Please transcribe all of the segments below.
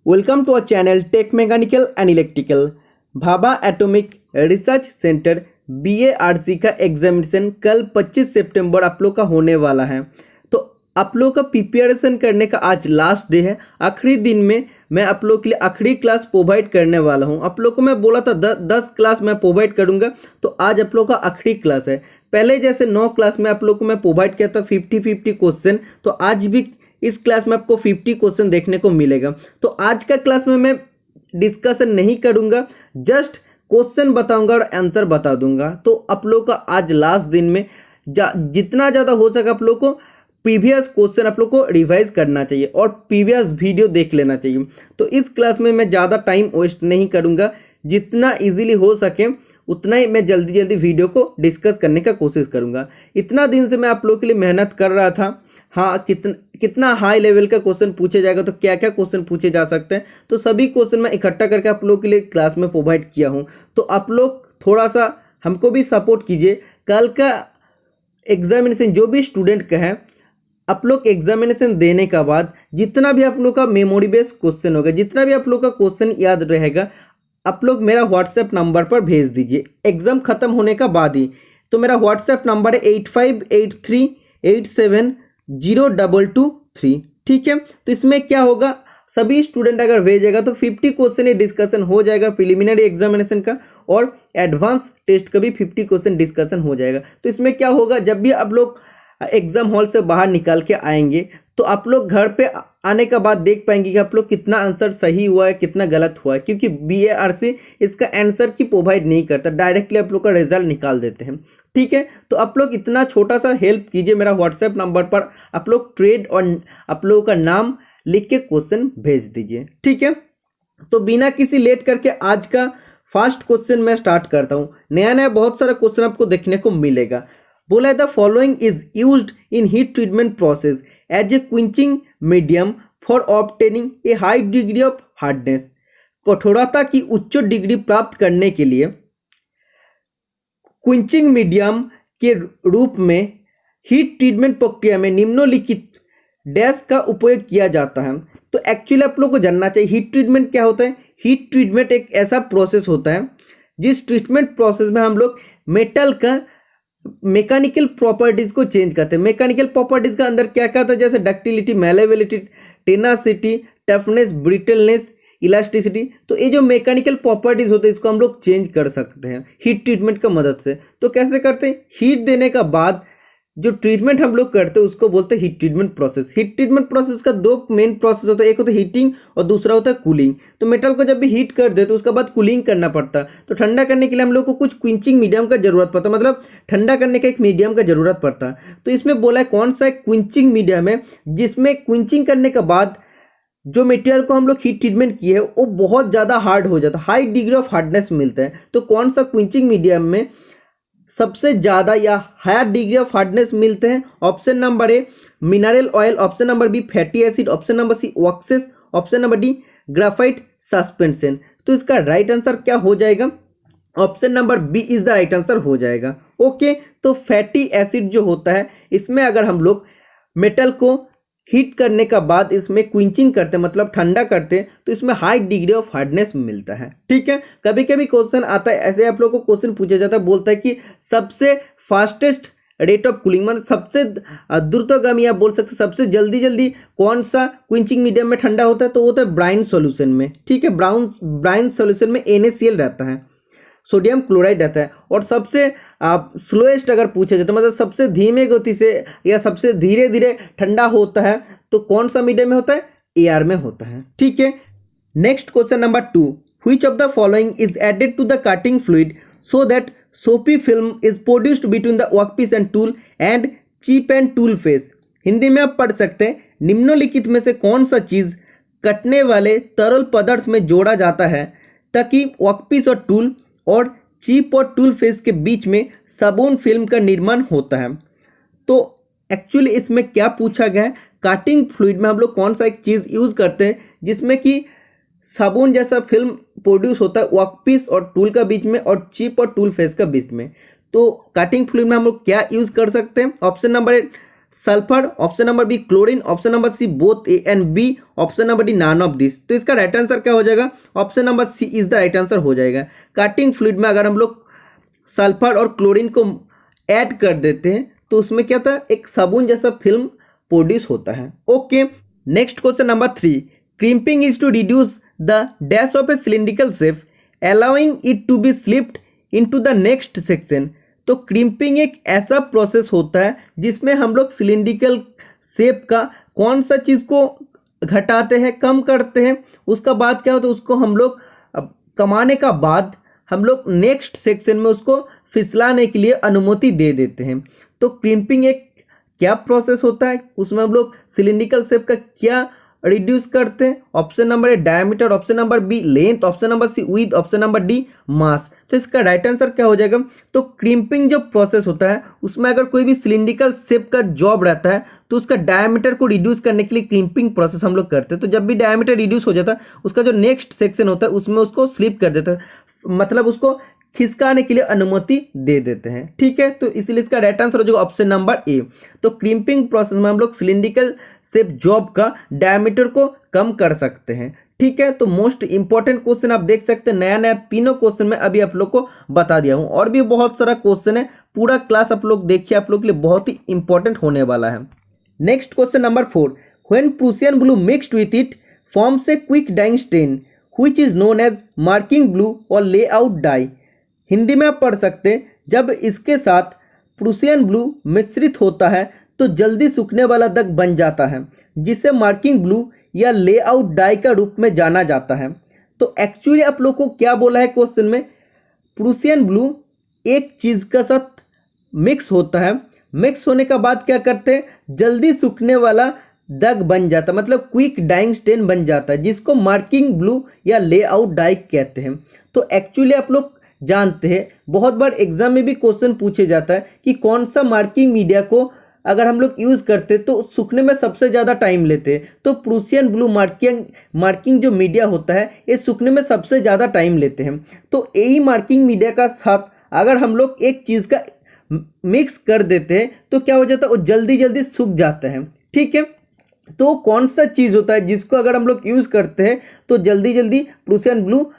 Welcome to our channel Tech Mechanical and Electrical। Bhabha atomic research centre BARC का examination कल 25 सितंबर आप लोग का होने वाला है। तो आप लोग का प्रिपरेशन करने का आज लास्ट डे है। आखिरी दिन में मैं आप लोग के लिए आखिरी क्लास प्रोवाइड करने वाला हूं। आप लोग को मैं बोला था 10 क्लास मैं प्रोवाइड करूंगा, तो आज आप लोग का आखिरी क्लास है। पहले जैसे 9 क्लास में आप लोग को मैं प्रोवाइड किया था 50-50 क्वेश्चन, तो आज भी इस क्लास में आपको 50 क्वेश्चन देखने को मिलेगा। तो आज का क्लास में मैं डिस्कशन नहीं करूंगा, जस्ट क्वेश्चन बताऊंगा और आंसर बता दूंगा। तो आप लोग का आज लास्ट दिन में जितना ज़्यादा हो सके आप लोग को प्रीवियस क्वेश्चन आप लोग को रिवाइज करना चाहिए और प्रीवियस वीडियो देख लेना चाहिए। तो इस क्लास में मैं ज़्यादा टाइम वेस्ट नहीं करूंगा, जितना इजीली हो सके उतना ही मैं जल्दी वीडियो को डिस्कस करने का कोशिश करूंगा। इतना दिन से मैं आप लोग के लिए मेहनत कर रहा था। हाँ, कितना हाई लेवल का क्वेश्चन पूछे जाएगा, तो क्या क्या क्वेश्चन पूछे जा सकते हैं, तो सभी क्वेश्चन मैं इकट्ठा करके आप लोग के लिए क्लास में प्रोवाइड किया हूँ। तो आप लोग थोड़ा सा हमको भी सपोर्ट कीजिए। कल का एग्जामिनेशन जो भी स्टूडेंट का है, आप लोग एग्जामिनेशन देने का बाद जितना भी आप लोग का मेमोरी बेस्ड क्वेश्चन होगा, जितना भी आप लोग का क्वेश्चन याद रहेगा, आप लोग मेरा व्हाट्सएप नंबर पर भेज दीजिए एग्जाम खत्म होने का बाद ही। तो मेरा व्हाट्सएप नंबर है 8583870223। ठीक है, तो इसमें क्या होगा, सभी स्टूडेंट अगर भेजेगा तो 50 क्वेश्चन ही डिस्कशन हो जाएगा प्रिलिमिनरी एग्जामिनेशन का, और एडवांस टेस्ट का भी 50 क्वेश्चन डिस्कशन हो जाएगा। तो इसमें क्या होगा, जब भी आप लोग एग्जाम हॉल से बाहर निकाल के आएंगे तो आप लोग घर पे आने का बाद देख पाएंगे कि आप लोग कितना आंसर सही हुआ है, कितना गलत हुआ है, क्योंकि BARC इसका आंसर की प्रोवाइड नहीं करता, डायरेक्टली आप लोग का रिजल्ट निकाल देते हैं। ठीक है, तो आप लोग इतना छोटा सा हेल्प कीजिए, मेरा व्हाट्सएप नंबर पर आप लोग ट्रेड और आप लोगों का नाम लिख के क्वेश्चन भेज दीजिए। ठीक है, तो बिना किसी लेट करके आज का फर्स्ट क्वेश्चन मैं स्टार्ट करता हूँ। नया बहुत सारा क्वेश्चन आपको देखने को मिलेगा। बोला है the following is used in heat treatment process as a quenching medium for obtaining a high degree of hardness. कठोरता की उच्च डिग्री प्राप्त करने के लिए क्विंचिंग मीडियम के रूप में हीट ट्रीटमेंट प्रक्रिया में निम्नलिखित डैश का उपयोग किया जाता है। तो एक्चुअली आप लोग को जानना चाहिए हीट ट्रीटमेंट क्या होता है। हीट ट्रीटमेंट एक ऐसा प्रोसेस होता है जिस ट्रीटमेंट प्रोसेस में हम लोग मेटल का मैकेनिकल प्रॉपर्टीज को चेंज करते हैं। मैकेनिकल प्रॉपर्टीज का अंदर क्या क्या आता है, जैसे ductility, malleability, tenacity, toughness, brittleness, elasticity. तो ये जो मैकेनिकल प्रॉपर्टीज होते हैं इसको हम लोग चेंज कर सकते हैं हीट ट्रीटमेंट का मदद से। तो कैसे करते हैं, हीट देने का बाद जो ट्रीटमेंट हम लोग करते हैं उसको बोलते हैं heat treatment process. Heat treatment process का 2 मेन प्रोसेस होता है, एक होता है हीटिंग और दूसरा होता है कूलिंग। तो मेटल को जब भी हीट कर दे तो उसके बाद कूलिंग करना पड़ता है। तो ठंडा करने के लिए हम लोग को कुछ क्विंचिंग मीडियम का जरूरत पड़ता है, मतलब ठंडा करने का एक मीडियम का जरूरत पड़ता है। तो इसमें बोला है कौन सा क्विंचिंग मीडियम है जिसमें क्विंचिंग करने के बाद जो मटेरियल को हम लोग हीट ट्रीटमेंट किए है वो बहुत ज़्यादा हार्ड हो जाता है, हाई डिग्री ऑफ हार्डनेस मिलता है। तो कौन सा क्विंचिंग मीडियम में सबसे ज़्यादा या हायर डिग्री ऑफ हार्डनेस मिलते हैं। Option number A mineral oil, option number B fatty acid, option number C waxes, option number D graphite suspension. तो इसका राइट आंसर क्या हो जाएगा, option number B is the right answer हो जाएगा। Okay, तो फैटी एसिड जो होता है इसमें अगर हम लोग मेटल को हीट करने का बाद इसमें क्विंचिंग करते हैं, मतलब ठंडा करते हैं, तो इसमें हाई डिग्री ऑफ हार्डनेस मिलता है। ठीक है, कभी कभी क्वेश्चन आता है ऐसे, आप लोग को क्वेश्चन पूछा जाता है, बोलता है कि सबसे फास्टेस्ट रेट ऑफ कूलिंग, मतलब सबसे द्रुतगामी आप बोल सकते सबसे जल्दी कौन सा क्विंचिंग मीडियम में ठंडा होता है, तो वो होता है ब्राइन सॉल्यूशन में। ठीक है, ब्राइन सॉल्यूशन में NaCl रहता है, सोडियम क्लोराइड रहता है। और सबसे स्लोएस्ट अगर पूछा जाता है, मतलब सबसे धीमे गति से या सबसे धीरे ठंडा होता है, तो कौन सा मीडियम में होता है, AR में होता है। ठीक है, next question number 2, which of the following is added to the cutting fluid so that soapy film is produced between the workpiece and tool and chip and tool face. Hindi में आप पढ़ सकते हैं, निम्नलिखित में से कौन सा चीज कटने वाले तरल पदार्थ में जोड़ा जाता है ताकि वर्कपीस और टूल और चिप और टूल फेस के बीच में साबुन फिल्म का निर्माण होता है। तो एक्चुअली इसमें क्या पूछा गया है, कटिंग फ्लूइड में हम लोग कौन सा एक चीज़ यूज़ करते हैं जिसमें कि साबुन जैसा फिल्म प्रोड्यूस होता है वर्कपीस और टूल का बीच में और चिप और टूल फेस का बीच में। तो कटिंग फ्लूइड में हम लोग क्या यूज़ कर सकते हैं, option number A sulphur, option number B chlorine, option number C both A and B, option number D none of this. तो इसका राइट आंसर क्या हो जाएगा? Option number C is the right answer हो जाएगा। कटिंग फ्लूइड में अगर हम लोग सल्फर और क्लोरीन को ऐड कर देते हैं तो उसमें क्या था, एक साबुन जैसा फिल्म प्रोड्यूस होता है। Okay, next question number 3, crimping is to reduce the dash of a cylindrical shape allowing it to be slipped into the next section. तो क्रिम्पिंग एक ऐसा प्रोसेस होता है जिसमें हम लोग सिलिंड्रिकल शेप का कौन सा चीज़ को घटाते हैं, कम करते हैं, उसका बाद क्या होता है, उसको हम लोग कमाने का बाद हम लोग नेक्स्ट सेक्शन में उसको फिसलाने के लिए अनुमति दे देते हैं। तो क्रिम्पिंग एक क्या प्रोसेस होता है, उसमें हम लोग सिलिंड्रिकल शेप का क्या रिड्यूस करते हैं? Option number A diameter, option number B length, option number C width, option number D mass. तो इसका राइट आंसर क्या हो जाएगा? तो क्रिम्पिंग जो प्रोसेस होता है उसमें अगर कोई भी सिलिंड्रिकल शेप का जॉब रहता है तो उसका डायमीटर को रिड्यूस करने के लिए क्रिम्पिंग प्रोसेस हम लोग करते हैं। तो जब भी डायमीटर रिड्यूस हो जाता है उसका जो नेक्स्ट सेक्शन होता है उसमें उसको स्लिप कर देता है, मतलब उसको खिसकाने के लिए अनुमति दे देते हैं। ठीक है, तो इसलिए इसका राइट आंसर हो जाएगा ऑप्शन नंबर ए। तो क्रिम्पिंग प्रोसेस में हम लोग सिलिंड्रिकल शेप जॉब का डायमीटर को कम कर सकते हैं। ठीक है, तो मोस्ट इंपॉर्टेंट क्वेश्चन आप देख सकते हैं, नया नया तीनों क्वेश्चन में अभी आप लोग को बता दिया हूं, और भी बहुत सारा क्वेश्चन है, पूरा क्लास आप लोग देखिए, आप लोग के लिए बहुत ही इंपॉर्टेंट होने वाला है। Next question number 4, when Prussian blue mixed with it forms a quick drying stain which is known as marking blue और लेआउट डाई। हिंदी में आप पढ़ सकते हैं, जब इसके साथ प्रूसियन ब्लू मिश्रित होता है तो जल्दी सूखने वाला दग बन जाता है, जिसे मार्किंग ब्लू या लेआउट डाई का रूप में जाना जाता है। तो एक्चुअली आप लोग को क्या बोला है क्वेश्चन में, प्रूसियन ब्लू एक चीज़ के साथ मिक्स होता है, मिक्स होने का बाद क्या करते हैं, जल्दी सूखने वाला दग बन जाता है, मतलब क्विक डाइंग स्टेन बन जाता है, जिसको मार्किंग ब्लू या लेआउट डाई कहते हैं। तो एक्चुअली आप लोग जानते हैं, बहुत बार एग्जाम में भी क्वेश्चन पूछे जाता है कि कौन सा मार्किंग मीडिया को अगर हम लोग यूज़ करते तो सूखने में सबसे ज़्यादा टाइम लेते हैं। तो प्रूसियन ब्लू मार्किंग जो मीडिया होता है ये सूखने में सबसे ज़्यादा टाइम लेते हैं। तो यही मार्किंग मीडिया का साथ अगर हम लोग एक चीज़ का मिक्स कर देते हैं तो क्या हो जाता है, वो जल्दी जल्दी सूख जाता है। ठीक है, तो कौन सा चीज़ होता है जिसको अगर हम लोग यूज़ करते हैं तो जल्दी जल्दी प्रूसियन ब्लू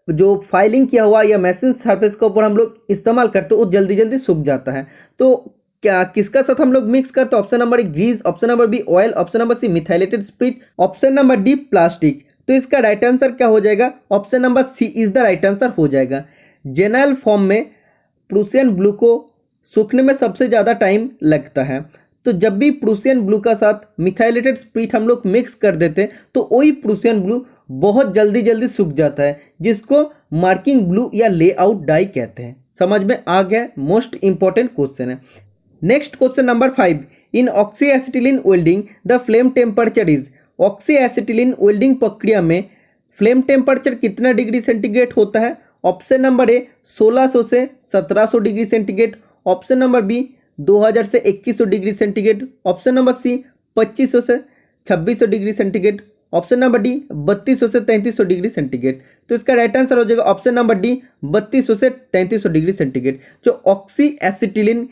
जो फाइलिंग किया हुआ या मैसिंग सरफेस के ऊपर हम लोग इस्तेमाल करते हैं वो जल्दी जल्दी सूख जाता है। तो क्या किसका साथ हम लोग मिक्स करते हैं? Option number A grease, option number B oil, option number C methylated spirit, option number D plastic. तो इसका राइट आंसर क्या हो जाएगा? Option number C is the right answer हो जाएगा। जेनरल फॉर्म में प्रूसियन ब्लू को सूखने में सबसे ज़्यादा टाइम लगता है, तो जब भी प्रूसियन ब्लू का साथ मिथाइलेटेड स्पिरिट हम लोग मिक्स कर देते हैं तो वही प्रूसियन ब्लू बहुत जल्दी जल्दी सूख जाता है, जिसको मार्किंग ब्लू या लेआउट डाई कहते हैं। समझ में आ गया? मोस्ट इंपॉर्टेंट क्वेश्चन है। Next question number 5, in oxy acetylene welding the flame temperature is. Oxy acetylene welding प्रक्रिया में फ्लेम टेम्परेचर कितना डिग्री सेंटीग्रेड होता है? ऑप्शन नंबर ए 1600 से 1700 degree centigrade, option number B 2000 से 2100 degree centigrade, option number C 2500 से 2600 degree centigrade, option number D 3200 से 3300 degree centigrade. तो इसका राइट आंसर हो जाएगा ऑप्शन नंबर डी 3200 से 3300 डिग्री सेंटीग्रेड। जो ऑक्सी एसिटिलीन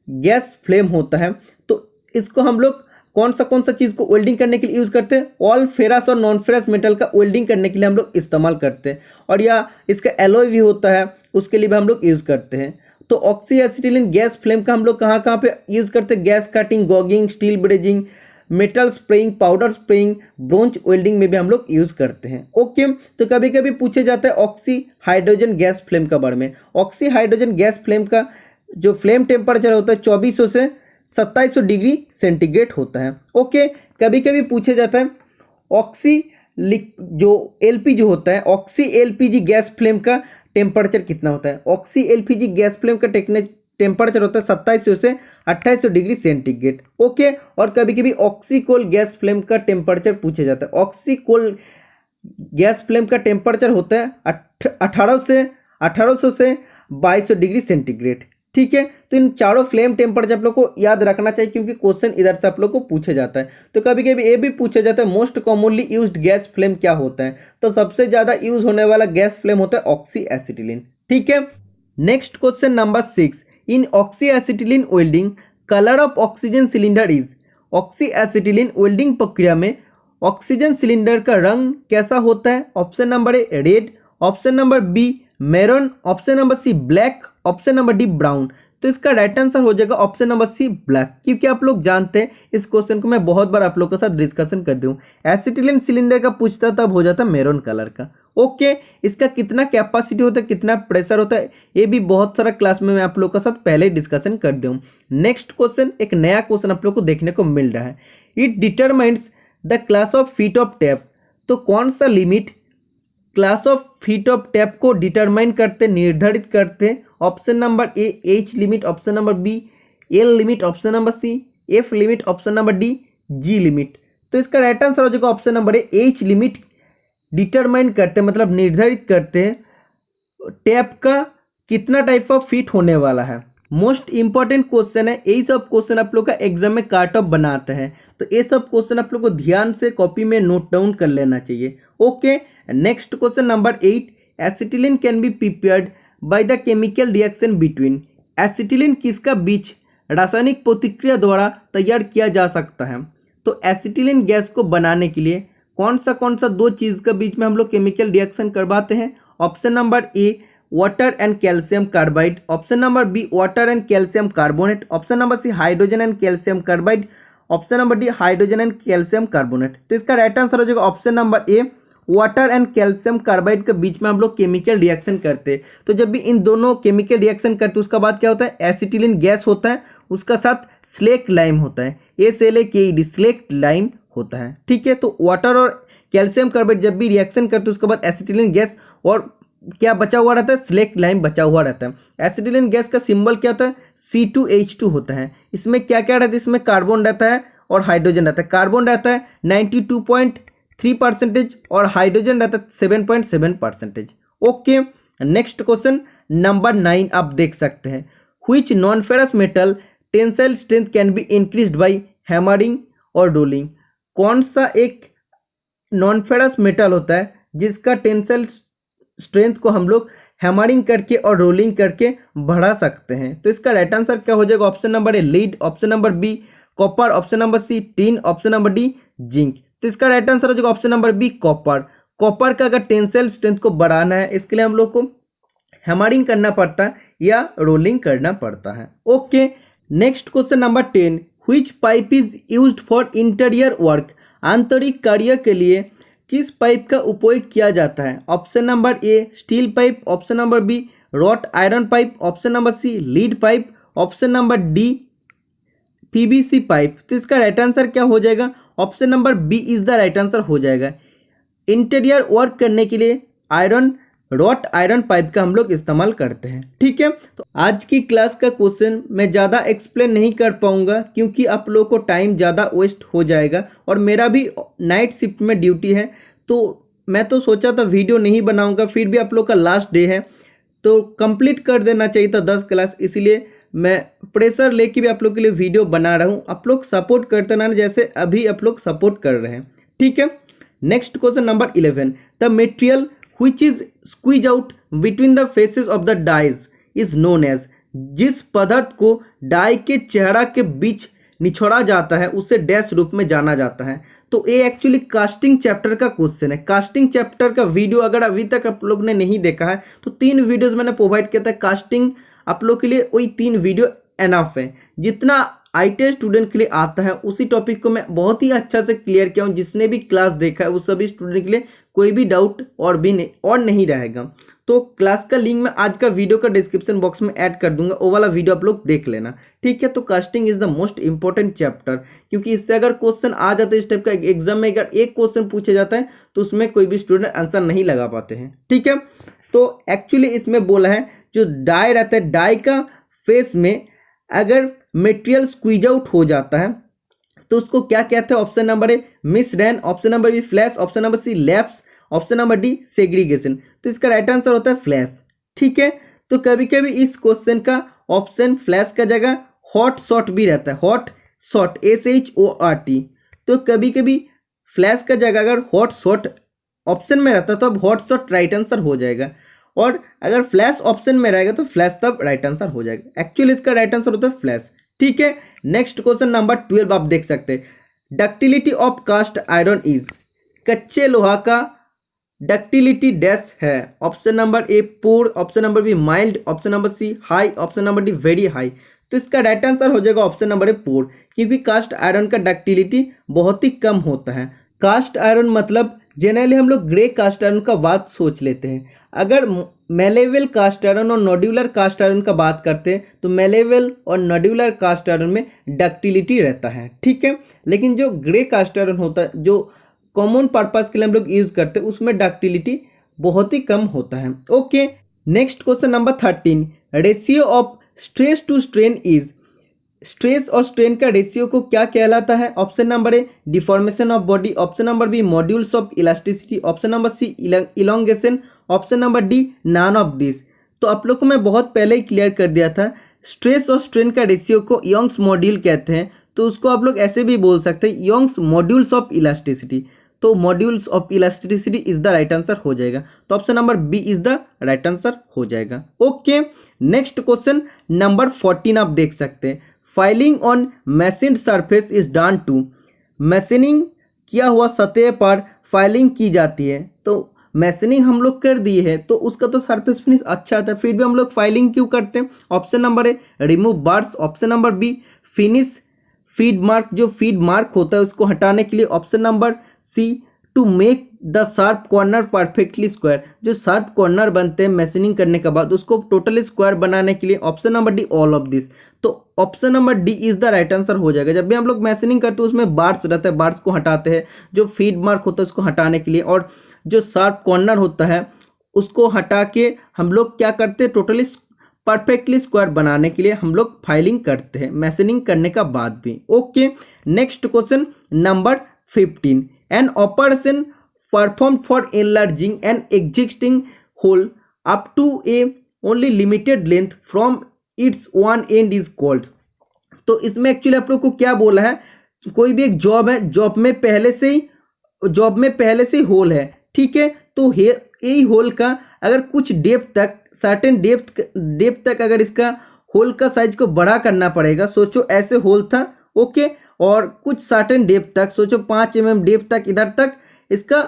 गैस फ्लेम होता है तो इसको हम लोग कौन सा चीज़ को वेल्डिंग करने के लिए यूज़ करते हैं? ऑल फेरस और नॉन फेरस मेटल का वेल्डिंग करने के लिए हम लोग इस्तेमाल करते हैं, और या इसका एलॉय भी होता है उसके लिए भी हम लोग यूज़ करते हैं। तो ऑक्सी एसिटिलीन गैस फ्लेम का हम लोग कहाँ पे यूज़ करते हैं? Gas cutting, gouging, steel brazing, metal spraying, powder spraying, bronze welding में भी हम लोग यूज़ करते हैं। ओके, तो कभी कभी पूछे जाता है ऑक्सी हाइड्रोजन गैस फ्लेम के बारे में। ऑक्सी हाइड्रोजन गैस फ्लेम का जो फ्लेम टेम्परेचर होता है 2400 से 2700 डिग्री सेंटीग्रेड होता है। ओके, कभी कभी पूछे जाता है ऑक्सी जो एलपीजी होता है, ऑक्सी एलपीजी गैस फ्लेम का टेम्परेचर कितना होता है? ऑक्सी एलपीजी गैस फ्लेम का टेम्परेचर होता है 2700 से 2800 डिग्री सेंटीग्रेड। ओके, और कभी कभी ऑक्सी कोल गैस फ्लेम का टेम्परेचर पूछा जाता है। ऑक्सी कोल गैस फ्लेम का टेम्परेचर होता है 1800 से 2200 डिग्री सेंटीग्रेड। ठीक है, तो इन चारों फ्लेम टेम्परेचर आप लोग को याद रखना चाहिए क्योंकि क्वेश्चन इधर से आप लोग को पूछा जाता है। तो कभी कभी ये भी पूछा जाता है most commonly used gas flame क्या होता है? तो सबसे ज़्यादा यूज होने वाला गैस फ्लेम होता है ऑक्सी एसिटिलीन। ठीक है, next question number 6, in oxy acetylene welding colour of oxygen cylinder is, oxy acetylene welding प्रक्रिया में ऑक्सीजन सिलेंडर का रंग कैसा होता है? Option number A red, option number B maroon, option number C black, option number D brown. तो इसका right answer हो जाएगा ऑप्शन नंबर सी ब्लैक, क्योंकि आप लोग जानते हैं इस क्वेश्चन को मैं बहुत बार आप लोग के साथ डिस्कशन कर दूं, एसिटिलीन सिलेंडर का पूछता तब हो जाता मैरून कलर का। ओके, इसका कितना कैपेसिटी होता है, कितना प्रेशर होता है, ये भी बहुत सारा क्लास में मैं आप लोग के साथ पहले डिस्कशन कर दूं। नेक्स्ट क्वेश्चन, एक नया क्वेश्चन आप लोग को देखने को मिल रहा है। It determines the class of fit of tap. तो कौन सा limit class of fit of tap को डिटरमाइन करते, निर्धारित करते? Option number A H limit, option number B L limit, option number C F limit, option number D G limit. तो इसका right answer हो जाएगा option number A H limit determine करते, मतलब निर्धारित करते हैं टैप का कितना टाइप ऑफ फीट होने वाला है। मोस्ट इंपॉर्टेंट क्वेश्चन है, यही सब क्वेश्चन आप लोग का एग्जाम में काट ऑफ बनाते हैं, तो ये सब क्वेश्चन आप लोग को ध्यान से कॉपी में नोट डाउन कर लेना चाहिए। Okay, next question number 8, acetylene can be prepared by the chemical reaction between. Acetylene किसका बीच रासायनिक प्रतिक्रिया द्वारा तैयार किया जा सकता है? तो एसिटिलीन गैस को बनाने के लिए कौन सा दो चीज़ का बीच में हम लोग केमिकल रिएक्शन करवाते हैं? Option number A water and calcium carbide, option number B water and calcium carbonate, option number C hydrogen and calcium carbide, option number D hydrogen and calcium carbonate. तो इसका राइट आंसर हो जाएगा option number A water and calcium carbide के बीच में हम लोग chemical reaction करते हैं। तो जब भी इन दोनों केमिकल रिएक्शन करते हैं उसका बाद क्या होता है? एसिटिलीन गैस होता है, उसका साथ स्लेक्ट लाइम होता है, SLAKED स्लेक्ट लाइम होता है। ठीक है, तो वाटर और कैल्शियम कार्बाइड जब भी रिएक्शन करते हैं उसके बाद एसिटिलीन गैस और क्या बचा हुआ रहता है? स्लेक्ट लाइम बचा हुआ रहता है। एसिटिलीन गैस का सिंबल क्या होता है? C2H2 होता है। इसमें क्या क्या रहता है? इसमें कार्बन रहता है और हाइड्रोजन रहता है। कार्बन रहता है 92.3% और हाइड्रोजन रहता है 7.7%। ओके, नेक्स्ट क्वेश्चन नंबर 9 आप देख सकते हैं। Which non ferrous metal tensile strength can be increased by hammering और रोलिंग? कौन सा एक नॉन फेरस मेटल होता है जिसका टेंसाइल स्ट्रेंथ को हम लोग हैमरिंग करके और रोलिंग करके बढ़ा सकते हैं? तो इसका राइट आंसर क्या हो जाएगा? Option number A lead, option number B copper, option number C tin, option number D zinc. तो इसका राइट आंसर हो जाएगा option number B copper. Copper का अगर टेंसाइल स्ट्रेंथ को बढ़ाना है इसके लिए हम लोग को हैमरिंग करना पड़ता है या रोलिंग करना पड़ता है। Okay, next question number 10, which pipe is used for interior work? आंतरिक कार्य के लिए किस पाइप का उपयोग किया जाता है? Option number A steel pipe, option number B wrought iron pipe, option number C lead pipe, option number D PVC pipe. तो इसका राइट आंसर क्या हो जाएगा? Option number B is the right answer हो जाएगा। इंटीरियर वर्क करने के लिए रॉट आयरन पाइप का हम लोग इस्तेमाल करते हैं। ठीक है, तो आज की क्लास का क्वेश्चन मैं ज़्यादा एक्सप्लेन नहीं कर पाऊंगा क्योंकि आप लोगों को टाइम ज़्यादा वेस्ट हो जाएगा और मेरा भी नाइट शिफ्ट में ड्यूटी है, तो मैं तो सोचा था वीडियो नहीं बनाऊंगा, फिर भी आप लोग का लास्ट डे है तो कंप्लीट कर देना चाहिए था 10 क्लास, इसीलिए मैं प्रेशर लेके भी आप लोग के लिए वीडियो बना रहा हूँ। आप लोग सपोर्ट करते ना, जैसे अभी आप लोग सपोर्ट कर रहे हैं। ठीक है, next question number 11, the material which is squeezed out between the faces of the dies is known as। जिस पदार्थ को डाई के चेहरा के बीच निछोड़ा जाता है उसे डैश रूप में जाना जाता है। तो ये एक्चुअली कास्टिंग चैप्टर का क्वेश्चन है। कास्टिंग चैप्टर का वीडियो अगर अभी तक आप लोग ने नहीं देखा है तो 3 वीडियोस मैंने प्रोवाइड किया था कास्टिंग, आप लोग के लिए वही 3 वीडियो एनफ है। जितना ITI स्टूडेंट के लिए आता है उसी टॉपिक को मैं बहुत ही अच्छा से क्लियर किया हूँ। जिसने भी क्लास देखा है उस सभी स्टूडेंट के लिए कोई भी डाउट और नहीं रहेगा। तो क्लास का लिंक मैं आज का वीडियो का डिस्क्रिप्शन बॉक्स में ऐड कर दूंगा, वो वाला वीडियो आप लोग देख लेना। ठीक है, तो casting is the most important chapter, क्योंकि इससे अगर क्वेश्चन आ जाता है इस टाइप का एग्जाम में, अगर एक क्वेश्चन पूछा जाता है तो उसमें कोई भी स्टूडेंट आंसर नहीं लगा पाते हैं। ठीक है, तो एक्चुअली इसमें बोला है जो डाई रहता है, डाई का फेस में अगर मटेरियल स्क्वीज आउट हो जाता है तो उसको क्या कहते हैं? Option number A misrun, option number B flash, option number C laps, option number D segregation. तो इसका राइट आंसर होता है फ्लैश। ठीक है, तो कभी कभी इस क्वेश्चन का ऑप्शन फ्लैश का जगह हॉट शॉट भी रहता है, हॉट शॉट SHORT। तो कभी कभी फ्लैश का जगह अगर हॉट शॉट ऑप्शन में रहता है तो अब हॉट शॉट राइट आंसर हो जाएगा, और अगर फ्लैश ऑप्शन में रहेगा तो फ्लैश तब राइट आंसर हो जाएगा। एक्चुअली इसका राइट आंसर होता है फ्लैश। ठीक है। नेक्स्ट क्वेश्चन नंबर 12 आप देख सकते हैं, ductility of cast iron is, कच्चे लोहा का डक्टिलिटी डैश है। Option number A poor, option number B mild, option number C high, option number D very high. तो इसका राइट आंसर हो जाएगा ऑप्शन नंबर ए पुअर, क्योंकि कास्ट आयरन का डक्टिलिटी बहुत ही कम होता है। कास्ट आयरन मतलब जनरली हम लोग ग्रे कास्ट आयरन का बात सोच लेते हैं। अगर मेलेवल कास्ट आयरन और नोड्यूलर कास्ट आयरन का बात करते हैं तो मेलेवल और नोड्यूलर कास्ट आयरन में डक्टिलिटी रहता है, ठीक है। लेकिन जो ग्रे कास्ट आयरन होता है, जो कॉमन पर्पस के लिए हम लोग यूज करते हैं, उसमें डक्टिलिटी बहुत ही कम होता है। Okay, next question number 13, ratio of stress to strain is, stress और स्ट्रेन का रेशियो को क्या कहलाता है। Option number A deformation of body, option number B modulus of elasticity, option number C elongation, option number D none of this. तो आप लोग को मैं बहुत पहले ही क्लियर कर दिया था, स्ट्रेस और स्ट्रेन का रेशियो को यंग्स मॉड्यूल कहते हैं, तो उसको आप लोग ऐसे भी बोल सकते हैं यंग्स मॉड्यूल्स ऑफ इलास्टिसिटी। तो modulus of elasticity is the right answer हो जाएगा। तो option number B is the right answer हो जाएगा। ओके, नेक्स्ट क्वेश्चन नंबर 14 आप देख सकते हैं, filing on machined surface is done to, machining किया हुआ सतह पर फाइलिंग की जाती है। तो मैशिनिंग हम लोग कर दिए है तो उसका तो सरफेस फिनिश अच्छा आता है, फिर भी हम लोग फाइलिंग क्यों करते हैं। Option number A remove burrs, option number B finish feed mark, जो फीड मार्क होता है उसको हटाने के लिए, option number C to make the sharp corner perfectly square, जो शार्प कॉर्नर बनते हैं मैशिनिंग करने के बाद उसको टोटली स्क्वायर बनाने के लिए, option number D all of this. तो option number D is the right answer हो जाएगा। जब भी हम लोग मैशिनिंग करते हैं उसमें बार्स रहता है, बार्स को हटाते हैं, जो फीड मार्क होता है उसको हटाने के लिए, और जो शार्प कॉर्नर होता है उसको हटा के हम लोग क्या करते हैं, टोटली परफेक्टली स्क्वायर बनाने के लिए हम लोग फाइलिंग करते हैं मैशिनिंग करने का बाद भी। Okay, next question number 15, an operation performed for enlarging an existing hole up to a only limited length from its one end is called। तो इसमें एक्चुअली आप लोग को क्या बोला है, कोई भी एक जॉब है, जॉब में पहले से ही होल है, ठीक है। तो यही होल का अगर कुछ डेप्थ तक, सर्टेन डेप्थ तक अगर इसका होल का साइज को बड़ा करना पड़ेगा, सोचो ऐसे होल था, ओके, और कुछ सर्टेन डेप्थ तक, सोचो 5 mm डेप्थ तक, इधर तक इसका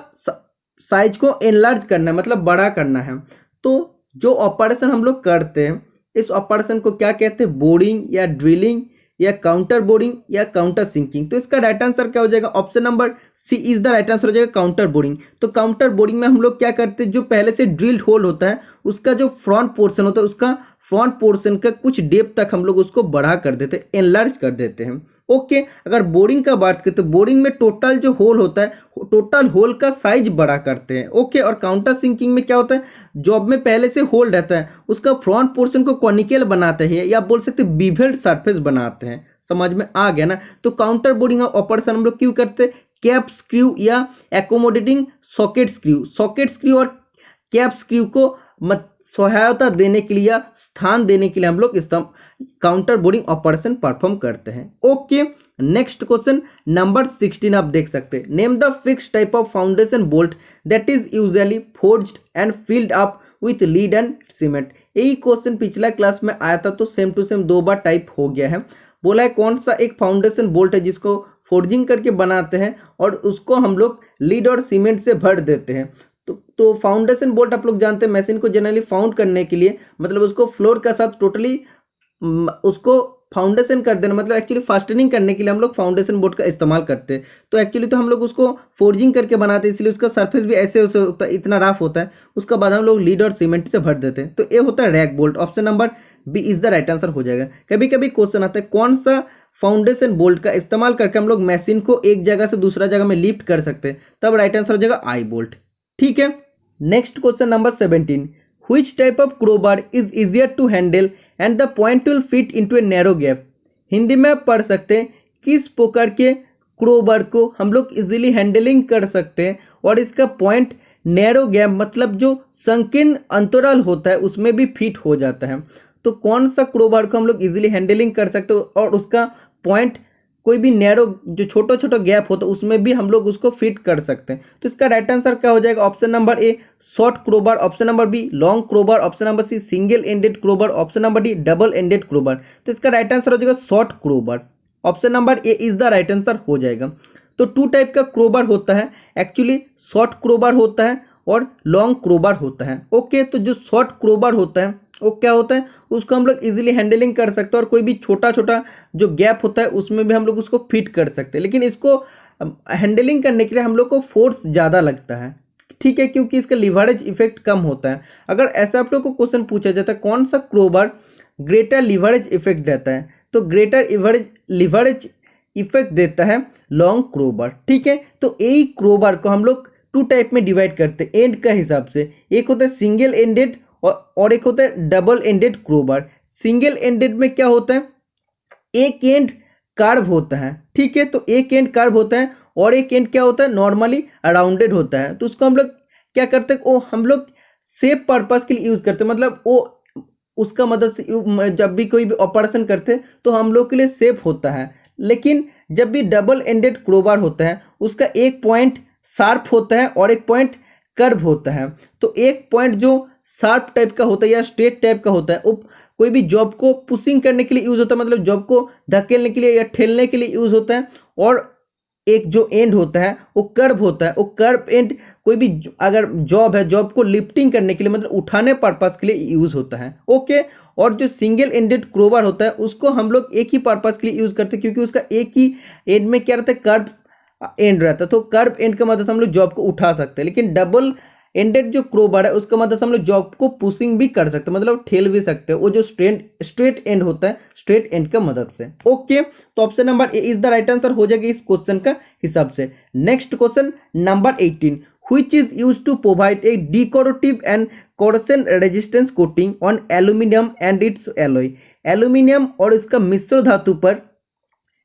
साइज को एनलार्ज करना है, मतलब बड़ा करना है। तो जो ऑपरेशन हम लोग करते हैं इस ऑपरेशन को क्या कहते हैं, बोरिंग या ड्रिलिंग या काउंटर बोरिंग या काउंटर सिंकिंग। तो इसका राइट आंसर क्या हो जाएगा, option number C is the right answer हो जाएगा, काउंटर बोरिंग। तो काउंटर बोरिंग में हम लोग क्या करते हैं, जो पहले से ड्रिल्ड होल होता है उसका जो फ्रंट पोर्शन होता है, उसका फ्रंट पोर्शन का कुछ डेप्थ तक हम लोग उसको बढ़ा कर देते हैं, एनलार्ज कर देते हैं। ओके, अगर बोरिंग का बात करें तो बोरिंग में टोटल जो होल होता है, टोटल होल का साइज बड़ा करते हैं। ओके, और काउंटर सिंकिंग में क्या होता है, जॉब में पहले से होल रहता है उसका फ्रंट पोर्शन को कॉनिकल बनाते हैं, या आप बोल सकते हैं बीवेल्ड सरफेस बनाते हैं। समझ में आ गया ना। तो काउंटर बोरिंग ऑपरेशन हम लोग क्यों करते हैं, कैप स्क्रू या एकोमोडेटिंग सॉकेट स्क्रू और कैप स्क्रू को सहायता देने के लिए या स्थान देने के लिए हम लोग इस काउंटर बोरिंग ऑपरेशन परफॉर्म करते हैं। ओके, नेक्स्ट क्वेश्चन नंबर 16 आप देख सकते हैं, name the fix type of foundation bolt that is usually forged and filled up with lead and cement. यही क्वेश्चन पिछला क्लास में आया था, तो सेम टू सेम 2 बार टाइप हो गया है। बोला है कौन सा एक फाउंडेशन बोल्ट है जिसको फोर्जिंग करके बनाते हैं और उसको हम लोग लीड और सीमेंट से भर देते हैं। तो फाउंडेशन बोल्ट आप लोग जानते हैं मशीन को जनरली फाउंड करने के लिए, मतलब उसको फ्लोर के साथ टोटली उसको फाउंडेशन कर देना, मतलब एक्चुअली फास्टनिंग करने के लिए हम लोग फाउंडेशन बोर्ड का इस्तेमाल करते हैं। तो एक्चुअली तो हम लोग उसको फोर्जिंग करके बनाते हैं, इसलिए उसका सरफेस भी ऐसे होता है, इतना रफ होता है। उसका बाद हम लोग लीड और सीमेंट से भर देते हैं। तो ये होता है rag bolt. Option number B is the right answer हो जाएगा। कभी कभी क्वेश्चन आता है कौन सा फाउंडेशन बोल्ट का इस्तेमाल करके हम लोग मशीन को एक जगह से दूसरा जगह में लिफ्ट कर सकते हैं, तब राइट आंसर हो जाएगा आई बोल्ट। ठीक है, next question number 17, which type of crowbar is easier to handle and the point will fit into a narrow gap। Hindi में आप पढ़ सकते हैं किस प्रकार के क्रोबर को हम लोग इजीली हैंडलिंग कर सकते हैं और इसका पॉइंट नैरो गैप मतलब जो संकीर्ण अंतराल होता है उसमें भी फिट हो जाता है। तो कौन सा क्रोबार को हम लोग इजीली हैंडलिंग कर सकते हो और उसका पॉइंट कोई भी नैरो जो छोटा छोटा गैप होता है उसमें भी हम लोग उसको फिट कर सकते हैं। तो इसका राइट आंसर क्या हो जाएगा? Option number A short crowbar, option number B long crowbar, option number C single ended crowbar, option number D double ended crowbar. तो इसका राइट आंसर हो जाएगा short crowbar. Option number A is the right answer हो जाएगा। तो to type का crowbar होता है, एक्चुअली शॉर्ट क्रोबार होता है और लॉन्ग क्रोबार होता है। ओके, तो जो शॉर्ट क्रोबार होता है वो क्या होता है, उसको हम लोग इजीली हैंडलिंग कर सकते हैं और कोई भी छोटा छोटा जो गैप होता है उसमें भी हम लोग उसको फिट कर सकते हैं। लेकिन इसको हैंडलिंग करने के लिए हम लोग को फोर्स ज़्यादा लगता है, ठीक है, क्योंकि इसका लिवरेज इफेक्ट कम होता है। अगर ऐसा आप लोग को क्वेश्चन पूछा जाता है कौन सा क्रोबार ग्रेटर लिवरेज इफेक्ट देता है, तो ग्रेटर लिवरेज इफेक्ट देता है लॉन्ग क्रोबार, ठीक है। तो यही क्रोबार को हम लोग टू टाइप में डिवाइड करते हैं एंड का हिसाब से। एक होता है सिंगल एंडेड और एक होता है double ended crowbar. Single ended में क्या होता है, एक एंड कर्व होता है, ठीक है, तो एक एंड कर्व होता है और एक एंड क्या होता है, नॉर्मली राउंडेड होता है। तो उसको हम लोग क्या करते हैं, वो हम लोग सेफ पर्पस के लिए यूज करते हैं, मतलब वो उसका मदद से जब भी कोई भी ऑपरेशन करते हैं तो हम लोग के लिए सेफ होता है। लेकिन जब भी डबल एंडेड क्रोबार होता है उसका एक पॉइंट शार्प होता है और एक पॉइंट कर्व होता है। तो एक पॉइंट जो शार्प टाइप का होता है या स्ट्रेट टाइप का होता है वो कोई भी जॉब को पुशिंग करने के लिए यूज होता है, मतलब जॉब को धकेलने के लिए या ठेलने के लिए यूज होता है। और एक जो एंड होता है वो कर्व होता है, वो कर्व एंड कोई भी अगर जॉब है, जॉब को लिफ्टिंग करने के लिए मतलब उठाने पर्पस के लिए यूज होता है। ओके, और जो सिंगल एंडेड क्रोबार होता है उसको हम लोग एक ही पर्पस के लिए यूज करते हैं, क्योंकि उसका एक ही एंड में क्या रहता है, कर्व एंड रहता है। तो कर्व एंड का मदद से हम लोग जॉब को उठा सकते हैं। लेकिन डबल एंडेड जो क्रोबार है उसका मदद से हम लोग जॉब को पुशिंग भी कर सकते हैं, मतलब ठेल भी सकते हैं, वो जो स्ट्रेट एंड होता है स्ट्रेट एंड का मदद से। ओके, तो option number A is the right answer हो जाएगा इस क्वेश्चन का हिसाब से। Next question number 18, which is used to provide a decorative and corrosion resistance coating on aluminum and its alloy। Aluminium और इसका मिश्र धातु पर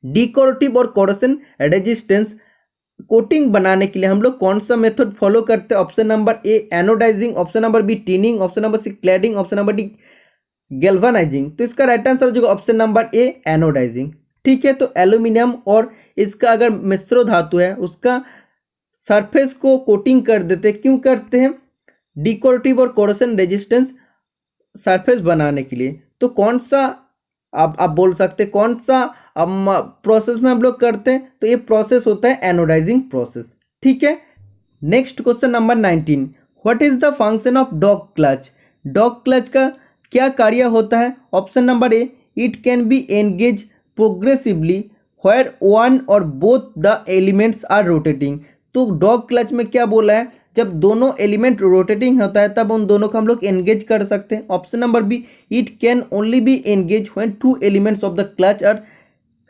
डिकोरेटिव और कोरोशन रेजिस्टेंस कोटिंग बनाने के लिए हम लोग कौन सा मेथड फॉलो करते हैं? Option number A anodizing, option number B tinning, option number C cladding, option number D galvanizing. तो इसका राइट आंसर हो जाएगा ऑप्शन नंबर ए एनोडाइजिंग, ठीक है। तो एल्यूमिनियम और इसका अगर मिश्र धातु है उसका सरफेस को कोटिंग कर देते, क्यों करते हैं? डिकोरेटिव और कोरोशन रेजिस्टेंस सरफेस बनाने के लिए। तो कौन सा आप बोल सकते हैं कौन सा प्रोसेस में हम लोग करते हैं? तो ये प्रोसेस होता है एनोडाइजिंग प्रोसेस, ठीक है। Next question number 19, what is the function of dog clutch? Dog clutch का क्या कार्य होता है? Option number A it can be engage progressively where one और both the elements are rotating. तो डॉग क्लच में क्या बोला है, जब दोनों एलिमेंट रोटेटिंग होता है तब उन दोनों को हम लोग एंगेज कर सकते हैं। Option number B it can only be engage when two elements of the clutch are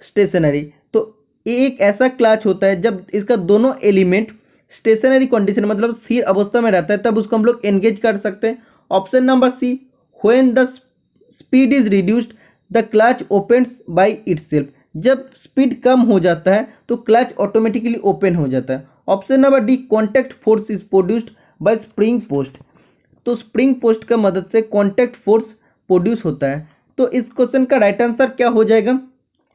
stationary. तो एक ऐसा क्लच होता है जब इसका दोनों एलिमेंट स्टेशनरी कंडीशन मतलब स्थिर अवस्था में रहता है तब उसको हम लोग एंगेज कर सकते हैं। Option number see when the speed is reduced the clutch opens by itself. जब स्पीड कम हो जाता है तो क्लच ऑटोमेटिकली ओपन हो जाता है। Option number D contact force is produced by spring post. तो स्प्रिंग पोस्ट का मदद से कॉन्टैक्ट फोर्स प्रोड्यूस होता है। तो इस क्वेश्चन का राइट आंसर क्या हो जाएगा?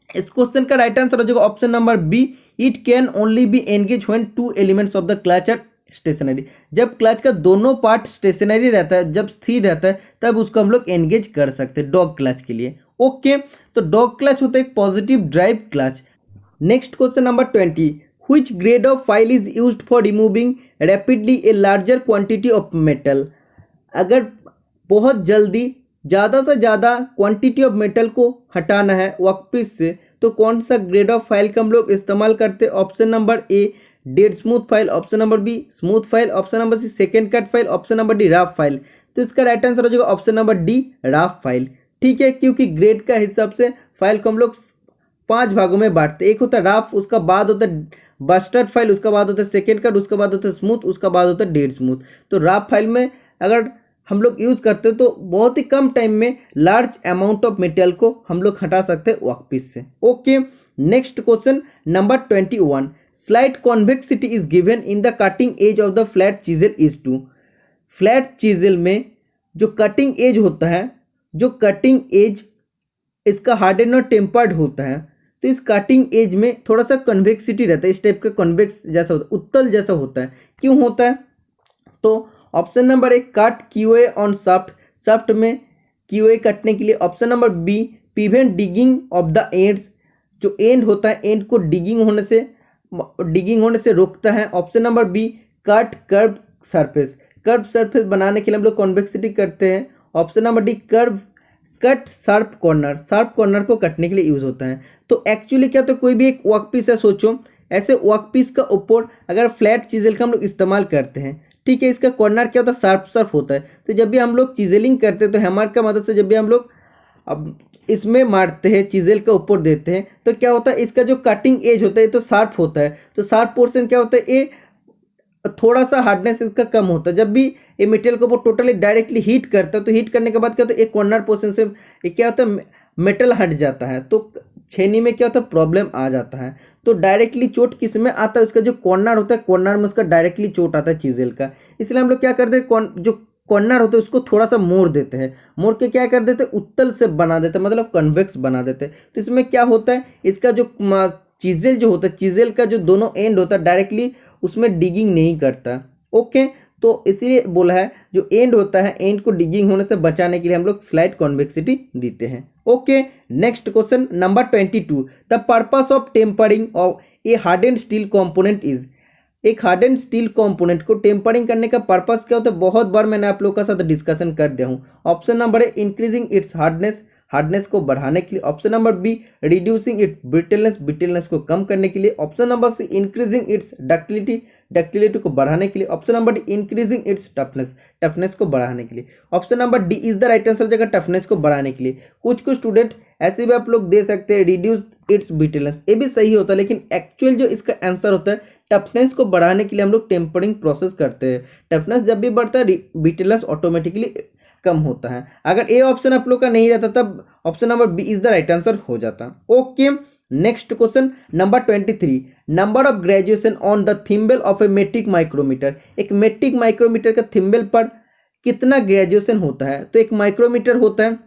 इस क्वेश्चन का राइट आंसर हो जाएगा option number B it can only be engage when two elements of the clutch are stationary. जब क्लच का दोनों पार्ट स्टेशनरी रहता है, जब स्थिर रहता है तब उसको हम लोग एंगेज कर सकते हैं डॉग क्लच के लिए। ओके, तो डॉग क्लच होता है एक positive drive clutch. Next question number 20, which grade of file is used for removing rapidly a larger quantity of metal? अगर बहुत जल्दी ज़्यादा से ज़्यादा क्वांटिटी ऑफ मेटल को हटाना है वर्कपीस से तो कौन सा ग्रेड ऑफ फाइल का हम लोग इस्तेमाल करते हैं? Option number A dead smooth file, option number B smooth file, option number C second cut file, option number D rough file. तो इसका राइट आंसर हो जाएगा option number D rough file, ठीक है, क्योंकि ग्रेड का हिसाब से फाइल को हम लोग 5 भागों में बांटते हैं। एक होता है रफ, उसका बाद होता है बस्टर्ड फाइल, उसका बाद होता है सेकेंड कट, उसका बाद होता है स्मूथ, उसका बाद होता है डेड स्मूथ। तो रफ फाइल में अगर हम लोग यूज करते हैं तो बहुत ही कम टाइम में लार्ज अमाउंट ऑफ मटेरियल को हम लोग हटा सकते हैं वर्कपीस से। Okay, next question number 21, slight convexity is given in the cutting edge of the flat chisel is to. Flat chisel में जो कटिंग एज होता है, जो कटिंग एज इसका हार्डेन और टेम्पर्ड होता है, तो इस कटिंग एज में थोड़ा सा कन्वेक्सिटी रहता है, इस टाइप का कन्वेक्स जैसा होता है, उत्तल जैसा होता है। क्यों होता है? तो option number 1 cut keyway on shaft, shaft में क्यूए कटने के लिए। Option number B prevent digging of the ends, जो एंड होता है एंड को डिगिंग होने से रोकता है। Option number B cut curve surface, curve surface बनाने के लिए हम लोग कॉन्वेक्सिटी करते हैं। Option number D curve cut sharp corner, sharp corner को कटने के लिए यूज होता है। तो एक्चुअली क्या, तो कोई भी एक वर्क पीस है, सोचो ऐसे वर्क पीस का ऊपर अगर फ्लैट चीजल का हम लोग इस्तेमाल करते हैं, ठीक है, इसका कॉर्नर क्या होता है, शार्प शार्प होता है। तो जब भी हम लोग चिजलिंग करते हैं तो हैमर का मदद से जब भी हम लोग अब इसमें मारते हैं, चिजल के ऊपर देते हैं, तो क्या होता है, इसका जो कटिंग एज होता है तो शार्प होता है। तो शार्प पोर्शन क्या होता है, ये थोड़ा सा हार्डनेस इसका कम होता है। जब भी ये मटेरियल को टोटली डायरेक्टली हीट करता है तो हीट करने के बाद क्या होता है, एक कॉर्नर पोर्शन से ये क्या होता है, मेटल हट जाता है, तो छेनी में क्या होता है, प्रॉब्लम आ जाता है। तो डायरेक्टली चोट किस में आता है, उसका जो कॉर्नर होता है, कॉर्नर में उसका डायरेक्टली चोट आता है चिजेल का। इसलिए हम लोग क्या करते हैं, जो कॉर्नर होता है उसको थोड़ा सा मोड़ देते हैं, मोड़ के क्या कर देते हैं, उत्तल से बना देते हैं, मतलब कन्वेक्स बना देते हैं। तो इसमें क्या होता है, इसका जो चिजेल जो होता है, चिजेल का जो दोनों एंड होता है डायरेक्टली उसमें डिगिंग नहीं करता। ओके, तो इसीलिए बोला है जो एंड होता है एंड को डिगिंग होने से बचाने के लिए हम लोग स्लाइड कॉन्वेक्सिटी देते हैं। Okay, next question number 22, the purpose of tempering of a hardened steel component is. एक हार्डेंड स्टील कंपोनेंट को टेम्परिंग करने का पर्पस क्या होता है, बहुत बार मैंने आप लोगों के साथ डिस्कशन कर दिया हूँ। Option number A increasing its hardness, hardness को बढ़ाने के लिए। Option number B reducing it brittleness, brittleness को कम करने के लिए। Option number C increasing its ductility, ductility को बढ़ाने के लिए। Option number D increasing its toughness, toughness को बढ़ाने के लिए। Option number D is the right answer, जगह टफनेस को बढ़ाने के लिए। कुछ स्टूडेंट ऐसे भी आप लोग दे सकते हैं रिड्यूस इट्स ब्रिटलनेस, ये भी सही होता है, लेकिन एक्चुअल जो इसका आंसर होता है टफनेस को बढ़ाने के लिए हम लोग टेम्परिंग प्रोसेस करते हैं। टफनेस जब भी बढ़ता है ब्रिटलनेस ऑटोमेटिकली कम होता है। अगर ए ऑप्शन आप लोग का नहीं रहता तब option number B is the right answer हो जाता। Okay, next question number 23, number of graduation on the thimble of a metric micrometer. एक मेट्रिक माइक्रोमीटर का थिम्बल पर कितना ग्रेजुएशन होता है? तो एक माइक्रोमीटर होता है,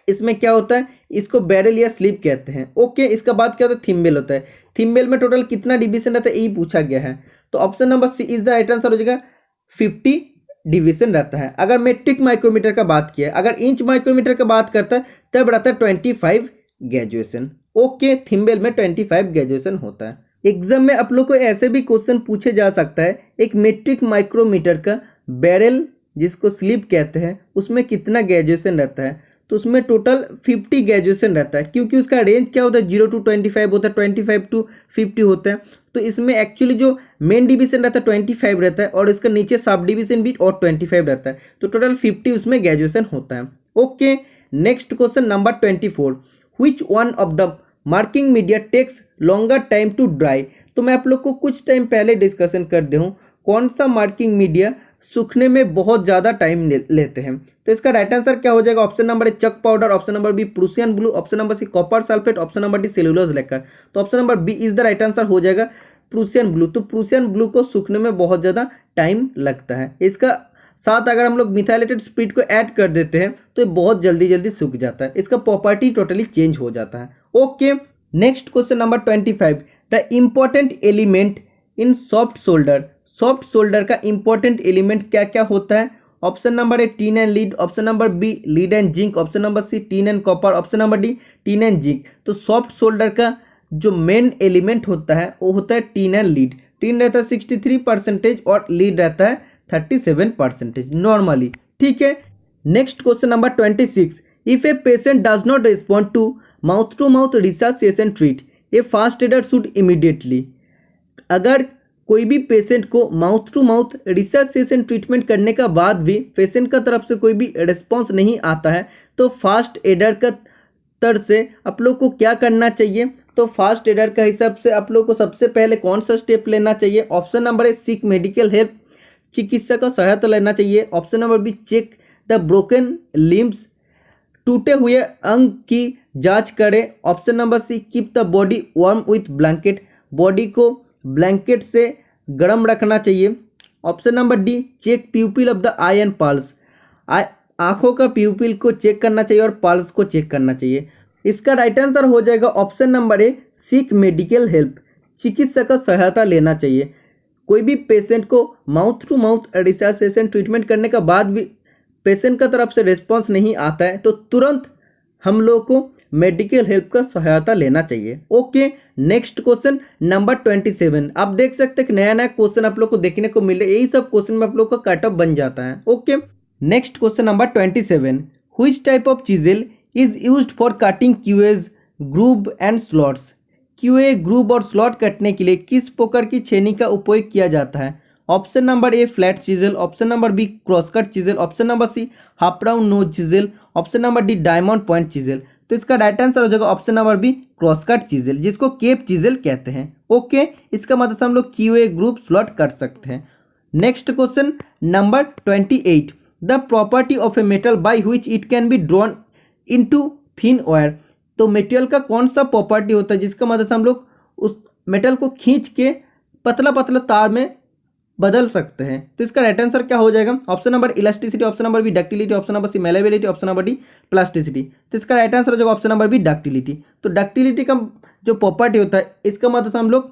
इसमें क्या होता है, इसको बैरल या स्लिप कहते हैं। ओके, इसका बाद क्या होता है, थिम्बल होता है। थिम्बल में टोटल कितना डिवीजन रहता है, यही पूछा गया है। तो option number C is the right answer हो जाएगा, 50 डिवीजन रहता है। अगर मेट्रिक माइक्रोमीटर का बात किया, अगर इंच माइक्रोमीटर का बात करता है तब रहता है 25 ग्रेजुएशन। ओके, थिम्बल में 25 ग्रेजुएशन होता है। एग्जाम में आप लोग को ऐसे भी क्वेश्चन पूछे जा सकता है, एक मेट्रिक माइक्रोमीटर का बैरल जिसको स्लिप कहते हैं उसमें कितना ग्रेजुएशन रहता है? तो उसमें टोटल 50 ग्रेजुएशन रहता है, क्योंकि उसका रेंज क्या होता है, 0 to 25 होता है, 25 to 50 होता है। तो इसमें एक्चुअली जो मेन डिवीजन रहता है 25 रहता है और इसका नीचे सब डिवीजन भी और 25 रहता है, तो टोटल 50 उसमें ग्रेजुएशन होता है। Okay, next question number 24, which one of the marking media takes longer time to dry. तो मैं आप लोग को कुछ टाइम पहले डिस्कशन कर दे हूँ, कौन सा मार्किंग मीडिया सूखने में बहुत ज़्यादा टाइम लेते हैं। तो इसका राइट आंसर क्या हो जाएगा, option number A chalk powder, option number B Prussian blue, option number C copper sulphate, option number D cellulose lacquer. तो option number B is the right answer हो जाएगा प्रूसियन ब्लू। तो Prussian blue को सूखने में बहुत ज़्यादा time लगता है। इसका साथ अगर हम लोग मिथाइलेटेड स्पिरिट को ऐड कर देते हैं तो ये बहुत जल्दी सूख जाता है, इसका प्रॉपर्टी टोटली चेंज हो जाता है। Okay, next question number 25, the important element in soft solder. Soft solder का इंपॉर्टेंट एलिमेंट क्या क्या होता है? Option number A tin and lead, option number B lead and zinc, option number C tin and copper, option number D tin and zinc. तो soft solder का जो main element होता है वो होता है टीन एंड लीड। टीन रहता है 63% और लीड रहता है 37% नॉर्मली, ठीक है। Next question number 26, if a patient does not respond to mouth to mouth resuscitation treat a first aider should immediately. अगर कोई भी पेशेंट को mouth to mouth resuscitation treatment करने का बाद भी पेशेंट का तरफ से कोई भी रिस्पॉन्स नहीं आता है तो फास्ट एडर का तरफ से आप लोग को क्या करना चाहिए? तो फास्ट एडर का हिसाब से आप लोग को सबसे पहले कौन सा स्टेप लेना चाहिए? Option number A seek medical help, चिकित्सा का सहायता लेना चाहिए। Option number B check the broken limbs, टूटे हुए अंग की जांच करें। Option number C keep the body warm with blanket, body को ब्लैंकेट से गर्म रखना चाहिए। Option number D check pupil of the eye and pulse, आँखों का प्यूपिल को चेक करना चाहिए और पल्स को चेक करना चाहिए। इसका राइट आंसर हो जाएगा option number A, seek medical help, चिकित्सक का सहायता लेना चाहिए। कोई भी पेशेंट को mouth to mouth research treatment करने के बाद भी पेशेंट का तरफ से रिस्पॉन्स नहीं आता है तो तुरंत हम लोग को मेडिकल हेल्प का सहायता लेना चाहिए। Okay, next question number 27। आप देख सकते हैं कि नया नया क्वेश्चन आप लोग को देखने को मिले, यही सब क्वेश्चन में आप लोग का कट ऑफ बन जाता है। Okay, next question number 27। Which type of chisel is used for cutting keyways, groove and slots? Keyway, groove और स्लॉट कटने के लिए किस प्रकार की छेनी का उपयोग किया जाता है? Option number A, flat chisel, option number B, crosscut chisel, option number C, half round nose chisel, option number D, diamond point chisel. तो इसका राइट आंसर हो जाएगा option number B, crosscut chisel, जिसको केप चिजल कहते हैं। Okay, इसका मतलब से हम लोग क्यूए, ग्रुप, स्लॉट कर सकते हैं। Next question number 28। The property of a metal by which it can be drawn into thin wire. तो मेटेरियल का कौन सा प्रॉपर्टी होता है जिसका मदद से हम लोग उस मेटल को खींच के पतला पतला तार में बदल सकते हैं? तो इसका राइट आंसर क्या हो जाएगा? Option number elasticity, option number B ductility, option number C malleability, option number D plasticity. तो इसका राइट आंसर हो जाएगा ऑप्शन नंबर बी डक्टिलिटी। तो डक्टिलिटी का जो प्रॉपर्टी होता है इसका मतलब से हम लोग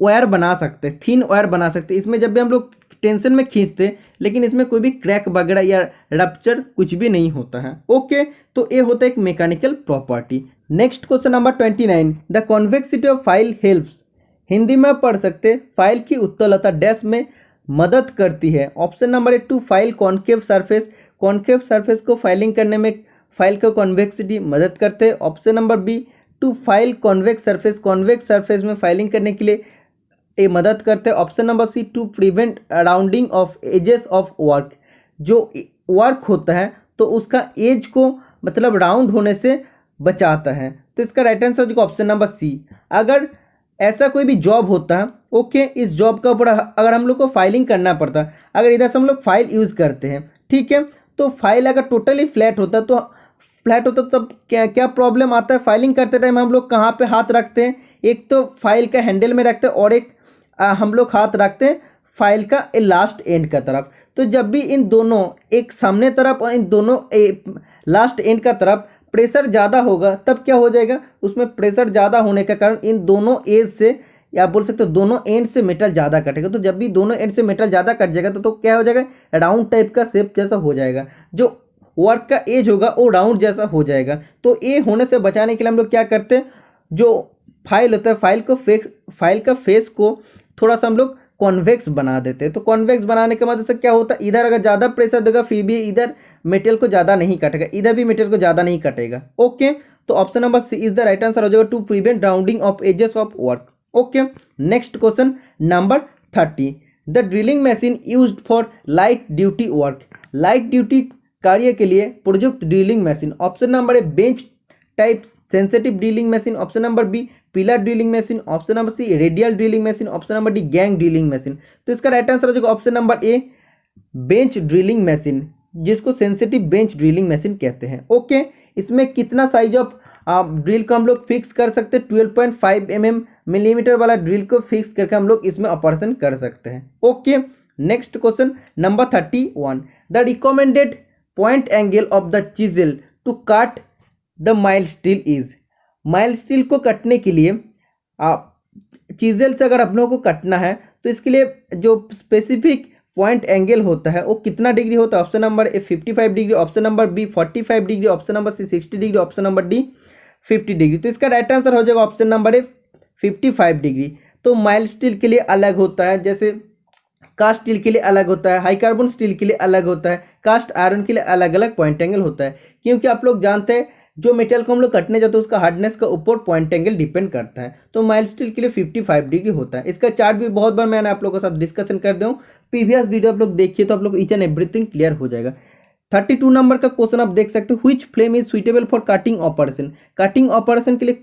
वायर बना सकते हैं, थिन वायर बना सकते हैं। इसमें जब भी हम लोग टेंशन में खींचते हैं लेकिन इसमें कोई भी क्रैक वगैरह या रप्चर कुछ भी नहीं होता है। ओके, तो ये होता है एक mechanical property. Next question number 29। The convexity of file helps. Hindi में पढ़ सकते, फाइल की उत्तलता डैश में मदद करती है। Option number A, to file concave surface, concave surface को फाइलिंग करने में फाइल का कॉन्वेक्सिटी मदद करते हैं। Option number B, to file convex surface, convex surface में फाइलिंग करने के लिए ये मदद करते हैं। Option number C, to prevent rounding of edges of work, जो वर्क होता है तो उसका एज को मतलब राउंड होने से बचाता है। तो इसका राइट आंसर हो ऑप्शन नंबर सी। अगर ऐसा कोई भी जॉब होता है, ओके, इस जॉब का ऊपर अगर हम लोग को फाइलिंग करना पड़ता है, अगर इधर से हम लोग फाइल यूज़ करते हैं, ठीक है, तो फाइल अगर टोटली फ्लैट होता है तो तब क्या क्या प्रॉब्लम आता है? फाइलिंग करते टाइम हम लोग कहाँ पे हाथ रखते हैं? एक तो फाइल का हैंडल में रखते हैं और एक हम लोग हाथ रखते हैं फाइल का लास्ट एंड का तरफ। तो जब भी इन दोनों, एक सामने तरफ और इन दोनों लास्ट एंड का तरफ प्रेशर ज़्यादा होगा तब क्या हो जाएगा? उसमें प्रेशर ज़्यादा होने के कारण इन दोनों एज से या बोल सकते हो दोनों एंड से मेटल ज़्यादा कटेगा। तो जब भी दोनों एंड से मेटल ज़्यादा कट जाएगा तो क्या हो जाएगा? राउंड टाइप का शेप जैसा हो जाएगा, जो वर्क का एज होगा वो राउंड जैसा हो जाएगा। तो ये होने से बचाने के लिए हम लोग क्या करते हैं, जो फाइल होता है फाइल का फेस को थोड़ा सा हम लोग कॉन्वेक्स बना देते हैं। तो कॉन्वेक्स बनाने के मदद से क्या होता है, इधर अगर ज़्यादा प्रेशर देगा फिर भी इधर मेटेरियल को ज़्यादा नहीं कटेगा, इधर भी मेटेरियल को ज़्यादा नहीं कटेगा। ओके, तो option number C is the right answer हो जाएगा, to prevent rounding of edges of work. Okay, next question number 30। The drilling machine used for light duty work. Light duty कार्य के लिए प्रयुक्त drilling machine. Option number A, bench type sensitive drilling machine, option number B, pillar drilling machine, option number C, radial drilling machine, option number D, gang drilling machine. तो इसका right answer हो जाएगा option number A, bench drilling machine, जिसको sensitive bench drilling machine कहते हैं। Okay, इसमें कितना size of drill को हम लोग फिक्स कर सकते हैं? 12.5 mm मिलीमीटर वाला ड्रिल को फिक्स करके हम लोग इसमें ऑपरेशन कर सकते हैं। Okay, next question number 31। The recommended point angle of the chisel to cut the mild steel is. Mild steel को कटने के लिए चिजल से अगर आप लोगों को कटना है तो इसके लिए जो स्पेसिफिक पॉइंट एंगल होता है वो कितना डिग्री होता है? Option number A 55 degree, option number B 45 degree, option number C 60 degree, option number D 50 degree. तो इसका राइट आंसर हो जाएगा ऑप्शन नंबर ए 55 डिग्री। तो माइल्ड स्टील के लिए अलग होता है, जैसे कास्ट स्टील के लिए अलग होता है, हाई कार्बन स्टील के लिए अलग होता है, कास्ट आयरन के लिए अलग अलग पॉइंट एंगल होता है। क्योंकि आप लोग जानते हैं जो मेटेरियल को हम लोग कटने जाते हैं उसका हार्डनेस का ऊपर पॉइंट एंगल डिपेंड करता है। तो माइल्ड स्टील के लिए 55 डिग्री होता है। इसका चार्ट भी बहुत बार मैंने आप लोगों के साथ डिस्कशन कर दिया हूँ, प्रीवियस वीडियो आप लोग देखिए तो आप लोग ईच एंड एवरीथिंग क्लियर हो जाएगा। 32 नंबर का क्वेश्चन आप देख सकते हो, which flame is suitable for cutting operation. Cutting operation के लिए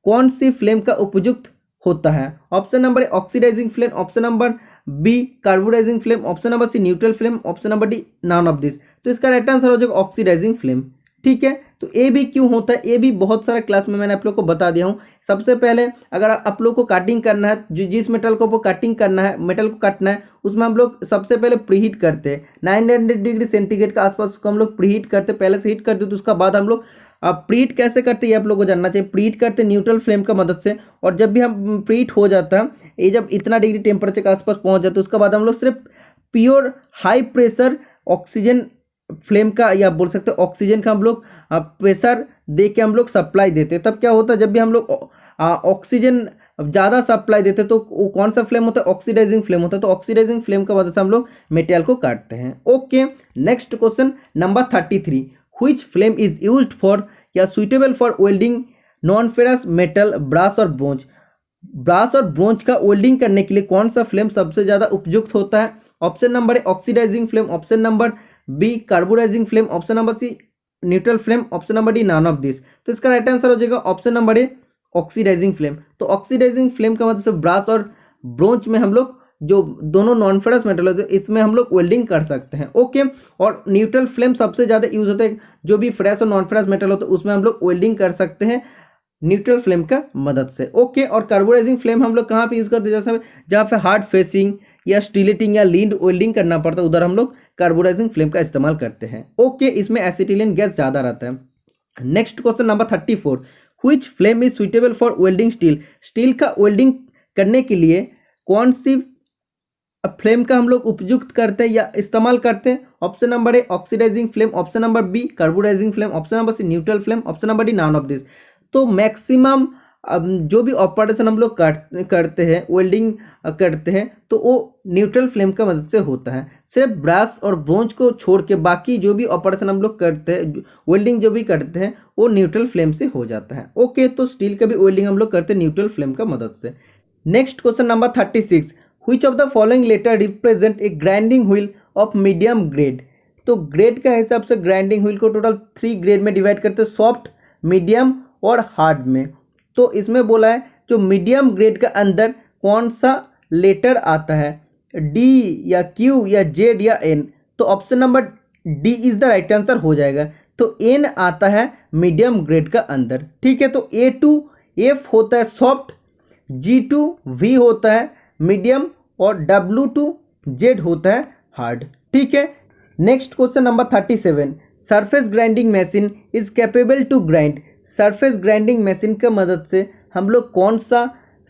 कौन सी फ्लेम का उपयुक्त होता है? Option number A, oxidizing flame, option number B, carburizing flame, option number C, neutral flame, option number D, none of this. तो इसका राइट आंसर हो जाएगा ऑक्सीडाइजिंग फ्लेम। ठीक है, तो ए भी क्यों होता है? ए भी बहुत सारा क्लास में मैंने आप लोग को बता दिया हूँ। सबसे पहले अगर आप लोग को कटिंग करना है, जिस मेटल को कटिंग करना है, मेटल को काटना है, उसमें हम लोग सबसे पहले प्रीहीट करते हैं 900 डिग्री सेंटीग्रेड के आसपास को हम लोग प्रीहीट करते, पहले से हीट करते तो उसका बाद हम लोग अब प्रीट कैसे करते हैं ये आप लोगों को जानना चाहिए। प्रीट करते हैं न्यूट्रल फ्लेम का मदद से, और जब भी हम प्रीट हो जाता है, ये जब इतना डिग्री टेम्परेचर के आसपास पहुंच जाता है, उसके बाद हम लोग सिर्फ pure high pressure oxygen flame का, या बोल सकते हैं ऑक्सीजन का हम लोग प्रेशर दे के हम लोग सप्लाई देते हैं। तब क्या होता है, जब भी हम लोग ऑक्सीजन ज़्यादा सप्लाई देते तो वो कौन सा फ्लेम होता है, ऑक्सीडाइजिंग फ्लेम होता है। तो ऑक्सीडाइजिंग फ्लेम की मदद से हम लोग मेटेरियल को काटते हैं। Okay, next question number 33, which flame is used for या suitable for welding non ferrous metal brass और ब्रोंज। ब्रास और ब्रोंज का वेल्डिंग करने के लिए कौन सा फ्लेम सबसे ज़्यादा उपयुक्त होता है। Option number A oxidizing flame, option number B carburizing flame, option number C neutral flame, option number D none of this. तो इसका राइट आंसर हो जाएगा option number A oxidizing flame. तो ऑक्सीडाइजिंग फ्लेम का मतलब से ब्रास और bronze में हम लोग जो दोनों नॉन फेरस मेटल होते हैं इसमें हम लोग वेल्डिंग कर सकते हैं। ओके, और न्यूट्रल फ्लेम सबसे ज़्यादा यूज होता है, जो भी फेरस और नॉन फेरस मेटल होता है उसमें हम लोग वेल्डिंग कर सकते हैं न्यूट्रल फ्लेम का मदद से। ओके, और कार्बोडाइजिंग फ्लेम हम लोग कहाँ पे यूज़ करते हैं, जैसे जहाँ पे हार्ड फेसिंग या स्टीलेटिंग या लीड वेल्डिंग करना पड़ता है उधर हम लोग कार्बोडाइजिंग फ्लेम का इस्तेमाल करते हैं। ओके, इसमें एसिटिलीन गैस ज़्यादा रहता है। Next question number 34, which flame is suitable for welding steel. Steel का वेल्डिंग करने के लिए कौन सी फ्लेम का हम लोग उपयुक्त करते हैं या इस्तेमाल करते हैं। Option number A oxidizing flame, option number B carburizing flame, option number C neutral flame, option number D none of this. तो मैक्सिमम जो भी ऑपरेशन हम लोग करते हैं वेल्डिंग करते हैं तो वो न्यूट्रल फ्लेम का मदद से होता है। सिर्फ ब्रास और ब्रोंज को छोड़ के बाकी जो भी ऑपरेशन हम लोग करते हैं वेल्डिंग जो भी करते हैं वो न्यूट्रल फ्लेम से हो जाता है। ओके, तो स्टील का भी वेल्डिंग हम लोग करते हैं न्यूट्रल फ्लेम का मदद से। Next question number 36, which of the following letter represent a grinding wheel of medium grade. तो ग्रेड का हिसाब से ग्राइंडिंग व्हील को टोटल 3 ग्रेड में डिवाइड करते हैं, सॉफ्ट, मीडियम और हार्ड में। तो इसमें बोला है जो मीडियम ग्रेड का अंदर कौन सा लेटर आता है, डी या क्यू या जेड या एन। तो option number D is the right answer हो जाएगा। तो एन आता है मीडियम ग्रेड का अंदर। ठीक है, तो A2 एफ होता है सॉफ्ट, G2 वी होता है मीडियम और W2 जेड होता है हार्ड। ठीक है, next question number 37, surface grinding machine is capable to grind. Surface grinding machine की मदद से हम लोग कौन सा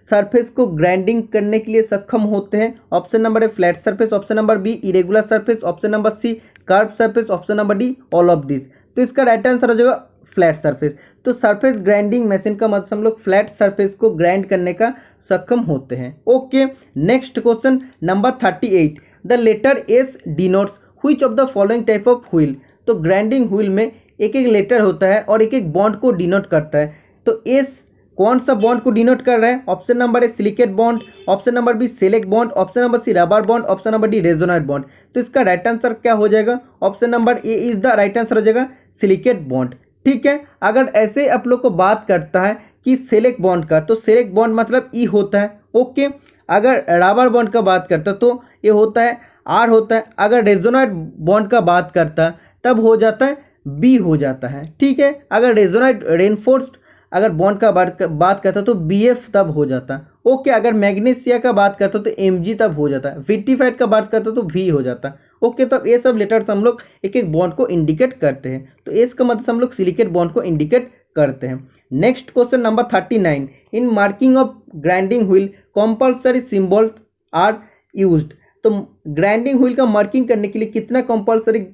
सरफेस को ग्राइंडिंग करने के लिए सक्षम होते हैं। Option number A flat surface, option number B irregular surface, option number C curve surface, option number D all of this. तो इसका राइट आंसर हो जाएगा फ्लैट सरफेस। तो सरफेस ग्राइंडिंग मशीन का मदद से हम लोग फ्लैट सरफेस को ग्राइंड करने का सक्षम होते हैं। Okay, next question number 38, the letter S denotes which of the following type of wheel. तो ग्राइंडिंग व्हील में एक एक लेटर होता है और एक एक बॉन्ड को डिनोट करता है। तो एस कौन सा बॉन्ड को डिनोट कर रहा है। Option number A silicate bond, option number B shellac bond, option number C rubber bond, option number D resinoid bond. तो इसका राइट आंसर क्या हो जाएगा, option number A is the right answer हो जाएगा सिलिकेट बॉन्ड। ठीक है, अगर ऐसे आप लोग को बात करता है कि सेलेक्ट बॉन्ड का, तो सेलेक्ट बॉन्ड मतलब ई होता है। ओके, अगर रबर बॉन्ड का बात करता तो ये होता है आर होता है। अगर रेजोनेट बॉन्ड का बात करता तब हो जाता है बी हो जाता है। ठीक है, अगर रेजोनेट रेनफोर्स्ड अगर बॉन्ड का बात करता तो BF तब हो जाता। ओके, अगर मैग्नीशिया का बात करता तो Mg तब हो जाता। विट्रीफाइड का बात करता तो V हो जाता। ओके, तो ये सब लेटर्स हम लोग एक एक बॉन्ड को इंडिकेट करते हैं। तो एस का मतलब हम लोग सिलिकेट बॉन्ड को इंडिकेट करते हैं। Next question number 39, in marking of grinding wheel compulsory symbol are used. तो ग्राइंडिंग व्हील का मार्किंग करने के लिए कितना कंपल्सरी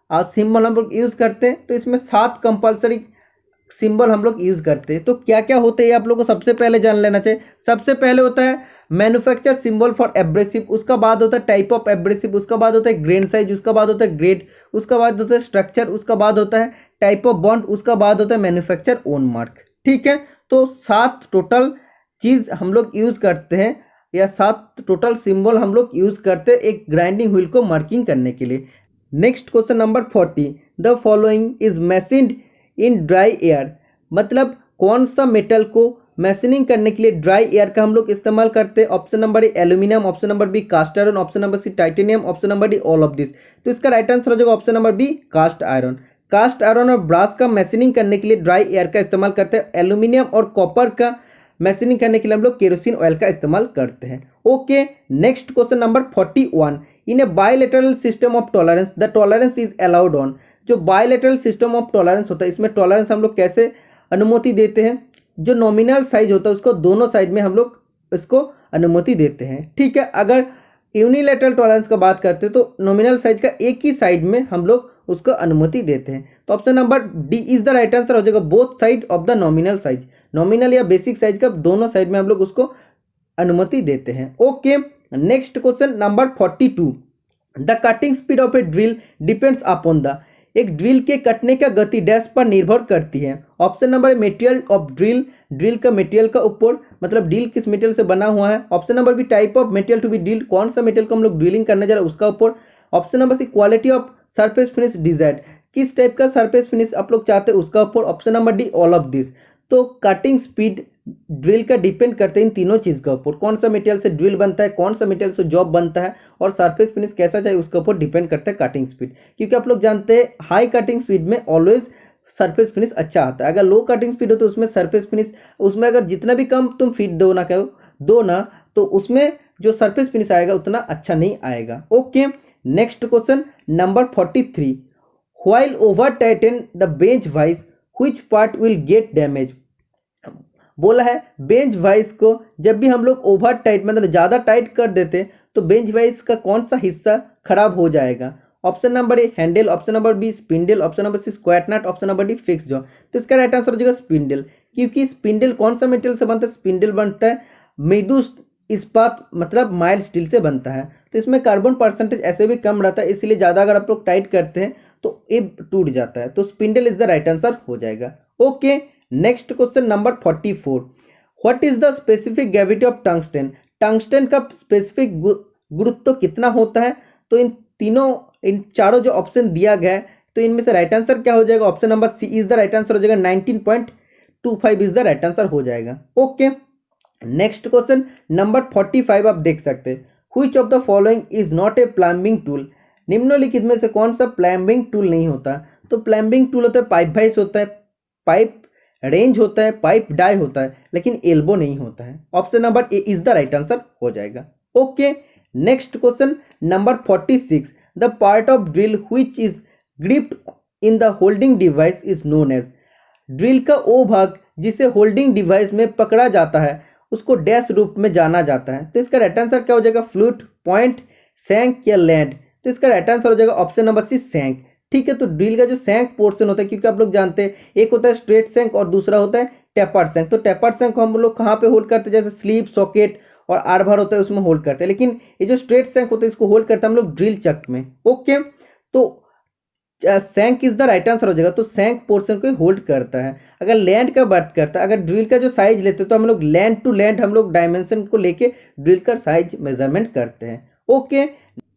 सिंबल हम लोग यूज़ करते हैं। तो इसमें 7 कंपल्सरी सिंबल हम लोग यूज़ करते हैं। तो क्या क्या होते हैं आप लोग को सबसे पहले जान लेना चाहिए। सबसे पहले होता है मैन्युफैक्चर सिंबल फॉर एब्रेसिव, उसका बाद होता है टाइप ऑफ एब्रेसिव, उसका बाद होता है ग्रेन साइज, उसका बाद होता है ग्रेड, उसका बाद होता है स्ट्रक्चर, उसका बाद होता है टाइप ऑफ बॉन्ड, उसका बाद होता है मैन्युफैक्चर ओन मार्क। ठीक है, तो 7 टोटल चीज़ हम लोग यूज़ करते हैं या 7 टोटल सिंबल हम लोग यूज़ करते हैं एक ग्राइंडिंग व्हील को मार्किंग करने के लिए। Next question number 40, the following is machined in dry air. मतलब कौन सा मेटल को मैशिनिंग करने के लिए ड्राई एयर का हम लोग इस्तेमाल करते हैं। Option number A aluminium, option number B cast iron, option number C titanium, option number D all of this. तो इसका राइट आंसर हो जाएगा option number B cast iron. Cast iron और ब्रास का मैशिनिंग करने के लिए ड्राई एयर का इस्तेमाल करते हैं। एल्यूमिनियम और कॉपर का मैशिनिंग करने के लिए हम लोग केरोसिन ऑयल का इस्तेमाल करते हैं। Okay, next question number 41, in A bilateral system of tolerance the tolerance is allowed on. जो बायलैटरल सिस्टम ऑफ टॉलरेंस होता है, इसमें टॉलरेंस हम लोग कैसे अनुमति देते हैं, जो नॉमिनल साइज होता है उसको दोनों साइड में हम लोग इसको अनुमति देते हैं। ठीक है, अगर यूनिलैटरल टॉलरेंस का बात करते हैं तो नॉमिनल साइज का एक ही साइड में हम लोग उसको अनुमति देते हैं। तो option number D is the right answer हो जाएगा, both side of the nominal size, nominal या बेसिक साइज का दोनों साइड में हम लोग उसको अनुमति देते हैं। Okay, next question number 42, the cutting speed of A drill depends upon the, एक ड्रिल के कटने का गति डैश पर निर्भर करती है। Option number material of drill, drill का मटेरियल का ऊपर, मतलब ड्रिल किस मटेरियल से बना हुआ है। Option number B type of material to be drill, कौन सा मटेरियल को हम लोग ड्रिलिंग करने जा रहे हैं उसका ऊपर। Option number C quality of surface finish desired, किस टाइप का सरफेस फिनिश आप लोग चाहते हैं उसका ऊपर। Option number D all of this. तो कटिंग स्पीड ड्रिल का डिपेंड करते हैं इन तीनों चीज़ के ऊपर, कौन सा मटेरियल से ड्रिल बनता है, कौन सा मटेरियल से जॉब बनता है, और सरफेस फिनिश कैसा चाहिए उसके ऊपर डिपेंड करता है कटिंग स्पीड। क्योंकि आप लोग जानते हैं हाई कटिंग स्पीड में ऑलवेज सरफेस फिनिश अच्छा आता है, अगर लो कटिंग स्पीड हो तो उसमें सरफेस फिनिश, उसमें अगर जितना भी कम तुम फीड दो ना तो उसमें जो सरफेस फिनिश आएगा उतना अच्छा नहीं आएगा। Okay, next question number 43, while over Titan the bench wise which part will get damage. बोला है बेंच वाइज को जब भी हम लोग ओवर टाइट मतलब ज़्यादा टाइट कर देते तो बेंच वाइज का कौन सा हिस्सा खराब हो जाएगा। Option number A handle, option number B spindle, option number C squat nut, option number D fix jaw. तो इसका राइट आंसर हो जाएगा स्पिंडल, क्योंकि स्पिंडल कौन सा मटेरियल से बनता है, स्पिंडल बनता है मृदु इस्पात मतलब माइल्ड स्टील से बनता है। तो इसमें कार्बन परसेंटेज ऐसे भी कम रहता है, इसलिए ज़्यादा अगर आप लोग टाइट करते हैं तो ये टूट जाता है। तो spindle is the right answer हो जाएगा। Okay, next question number 44, what is the specific gravity of tungsten. Tungsten का स्पेसिफिक गुरुत्व कितना होता है। तो इन चारों जो ऑप्शन दिया गया है तो इनमें से राइट आंसर क्या हो जाएगा। Option number C is the right answer हो जाएगा, 19.25 इज द राइट आंसर हो जाएगा। ओके, नेक्स्ट क्वेश्चन नंबर 45 आप देख सकते हैं, which of the following is not a plumbing tool. निम्नलिखित में से कौन सा प्लम्बिंग टूल नहीं होता। तो प्लम्बिंग टूल होता है पाइप वाइस होता है, पाइप रेंज होता है, पाइप डाई होता है, लेकिन एल्बो नहीं होता है। Option number A is the right answer हो जाएगा। Okay, next question number 46, the part of drill which is gripped in the holding device is known as. Drill का वो भाग जिसे होल्डिंग डिवाइस में पकड़ा जाता है उसको डैश रूप में जाना जाता है। तो इसका राइट आंसर क्या हो जाएगा, फ्लूट, पॉइंट, सैंक या लैंड। तो इसका राइट आंसर हो जाएगा ऑप्शन नंबर सी सैंक। ठीक है, तो ड्रिल का जो सैंक पोर्शन होता है, क्योंकि आप लोग जानते हैं एक होता है स्ट्रेट सैंक और दूसरा होता है टेपर्ड सैंक। तो टेपर्ड सैंक को हम लोग कहाँ पे होल्ड करते हैं, जैसे स्लीप, सॉकेट और आर्भर होता है उसमें होल्ड करते हैं, लेकिन ये जो स्ट्रेट सैंक होता है इसको होल्ड करते हैं हम लोग ड्रिल चक में। ओके, तो सैंक इज द राइट आंसर हो जाएगा। तो सैंक पोर्शन को होल्ड करता है। अगर लैंड का बात करता है, अगर ड्रिल का जो साइज लेते हैं तो हम लोग लैंड टू लैंड हम लोग डायमेंशन को लेके ड्रिल का साइज मेजरमेंट करते हैं। Okay,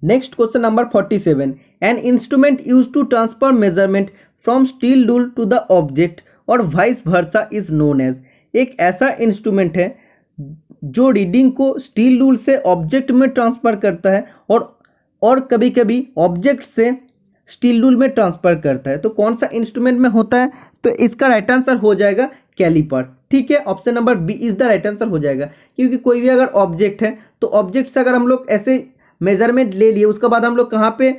next question number 47, an instrument use to transfer measurement from steel rule to the object और vice versa is known as. एक ऐसा इंस्ट्रूमेंट है जो रीडिंग को स्टील रूल से ऑब्जेक्ट में ट्रांसफर करता है और कभी कभी ऑब्जेक्ट से स्टील रूल में ट्रांसफर करता है। तो कौन सा इंस्ट्रूमेंट में होता है। तो इसका राइट आंसर हो जाएगा कैलिपर। ठीक है, option number B is the right answer हो जाएगा, क्योंकि कोई भी अगर ऑब्जेक्ट है तो ऑब्जेक्ट से अगर हम लोग ऐसे मेजरमेंट ले लिए उसके बाद हम लोग कहाँ पे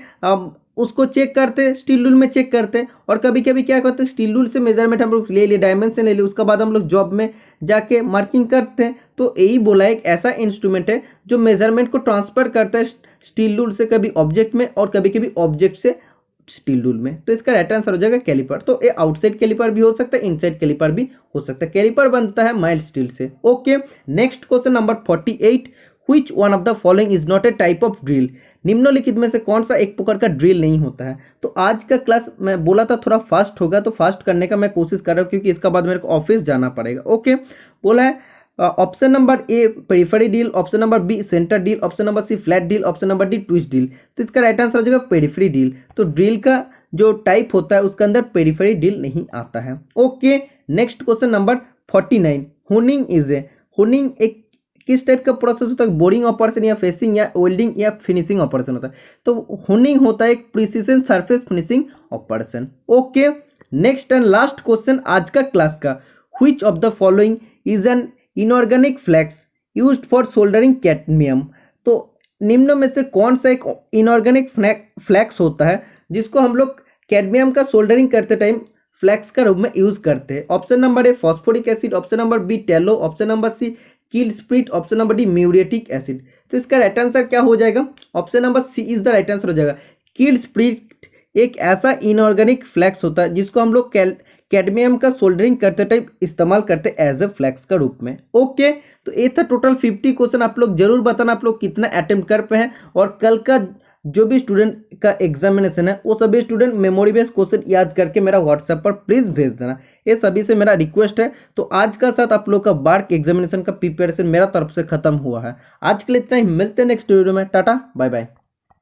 उसको चेक करते हैं, स्टील रूल में चेक करते हैं। और कभी कभी क्या करते हैं, स्टील रूल से मेजरमेंट हम लोग ले लिए, डायमेंशन ले लिए, उसके बाद हम लोग जॉब में जाके मार्किंग करते हैं। तो यही बोला एक ऐसा इंस्ट्रूमेंट है जो मेजरमेंट को ट्रांसफर करता है स्टील रूल से कभी ऑब्जेक्ट में और कभी कभी ऑब्जेक्ट से स्टील रूल में। तो इसका राइट आंसर हो जाएगा कैलिपर। तो ये आउटसाइड कैलिपर भी हो सकता है, इनसाइड कैलिपर भी हो सकता है। कैलिपर बनता है माइल्ड स्टील से। Okay, next question number 48, which one of the following is not a type of drill. निम्नलिखित में से कौन सा एक प्रकार का ड्रिल नहीं होता है। तो आज का क्लास मैं बोला था थोड़ा फास्ट होगा, तो फास्ट करने का मैं कोशिश कर रहा हूँ क्योंकि इसका बाद मेरे को ऑफिस जाना पड़ेगा। ओके, बोला है option number A periphery drill, option number B centre drill, option number C flat drill, option number D twist drill. तो इसका राइट आंसर हो जाएगा पेरिफेरी डील। तो ड्रिल का जो टाइप होता है उसके अंदर पेरिफेरी डील नहीं आता है। Okay, next question number 49, honing is a. Honing एक किस टाइप का प्रोसेस होता है, बोरिंग ऑपरेशन या फेसिंग या वेल्डिंग या फिनिशिंग ऑपरेशन होता है। तो होनिंग होता है एक precision surface finishing operation. Okay, next and last question आज का क्लास का, which of the following is an inorganic flux used for soldering cadmium. तो निम्न में से कौन सा एक इनऑर्गेनिक फ्लैक्स होता है जिसको हम लोग कैडमियम का सोल्डरिंग करते टाइम फ्लैक्स का रूप में यूज करते हैं? Option number A phosphoric acid, option number B tallow, option number C killed spirit, option number D muriatic acid. तो इसका राइट आंसर क्या हो जाएगा? Option number C is the right answer हो जाएगा। कील स्प्रिट एक ऐसा इनऑर्गेनिक फ्लैक्स होता है जिसको हम लोग कैडमियम का सोल्डरिंग करते टाइम इस्तेमाल करते एज ए फ्लैक्स का रूप में। ओके, तो ये था टोटल 50 क्वेश्चन। आप लोग जरूर बताना आप लोग कितना अटेम्प्ट कर पाए हैं, और कल का जो भी स्टूडेंट का एग्जामिनेशन है वो सभी स्टूडेंट मेमोरी बेस्ड क्वेश्चन याद करके मेरा व्हाट्सएप पर प्लीज भेज देना, ये सभी से मेरा रिक्वेस्ट है। तो आज का साथ आप लोग का बार एग्जामिनेशन का प्रिपरेशन मेरा तरफ से खत्म हुआ है। आज के लिए इतना ही, मिलते हैं नेक्स्ट वीडियो में। Tata bye bye.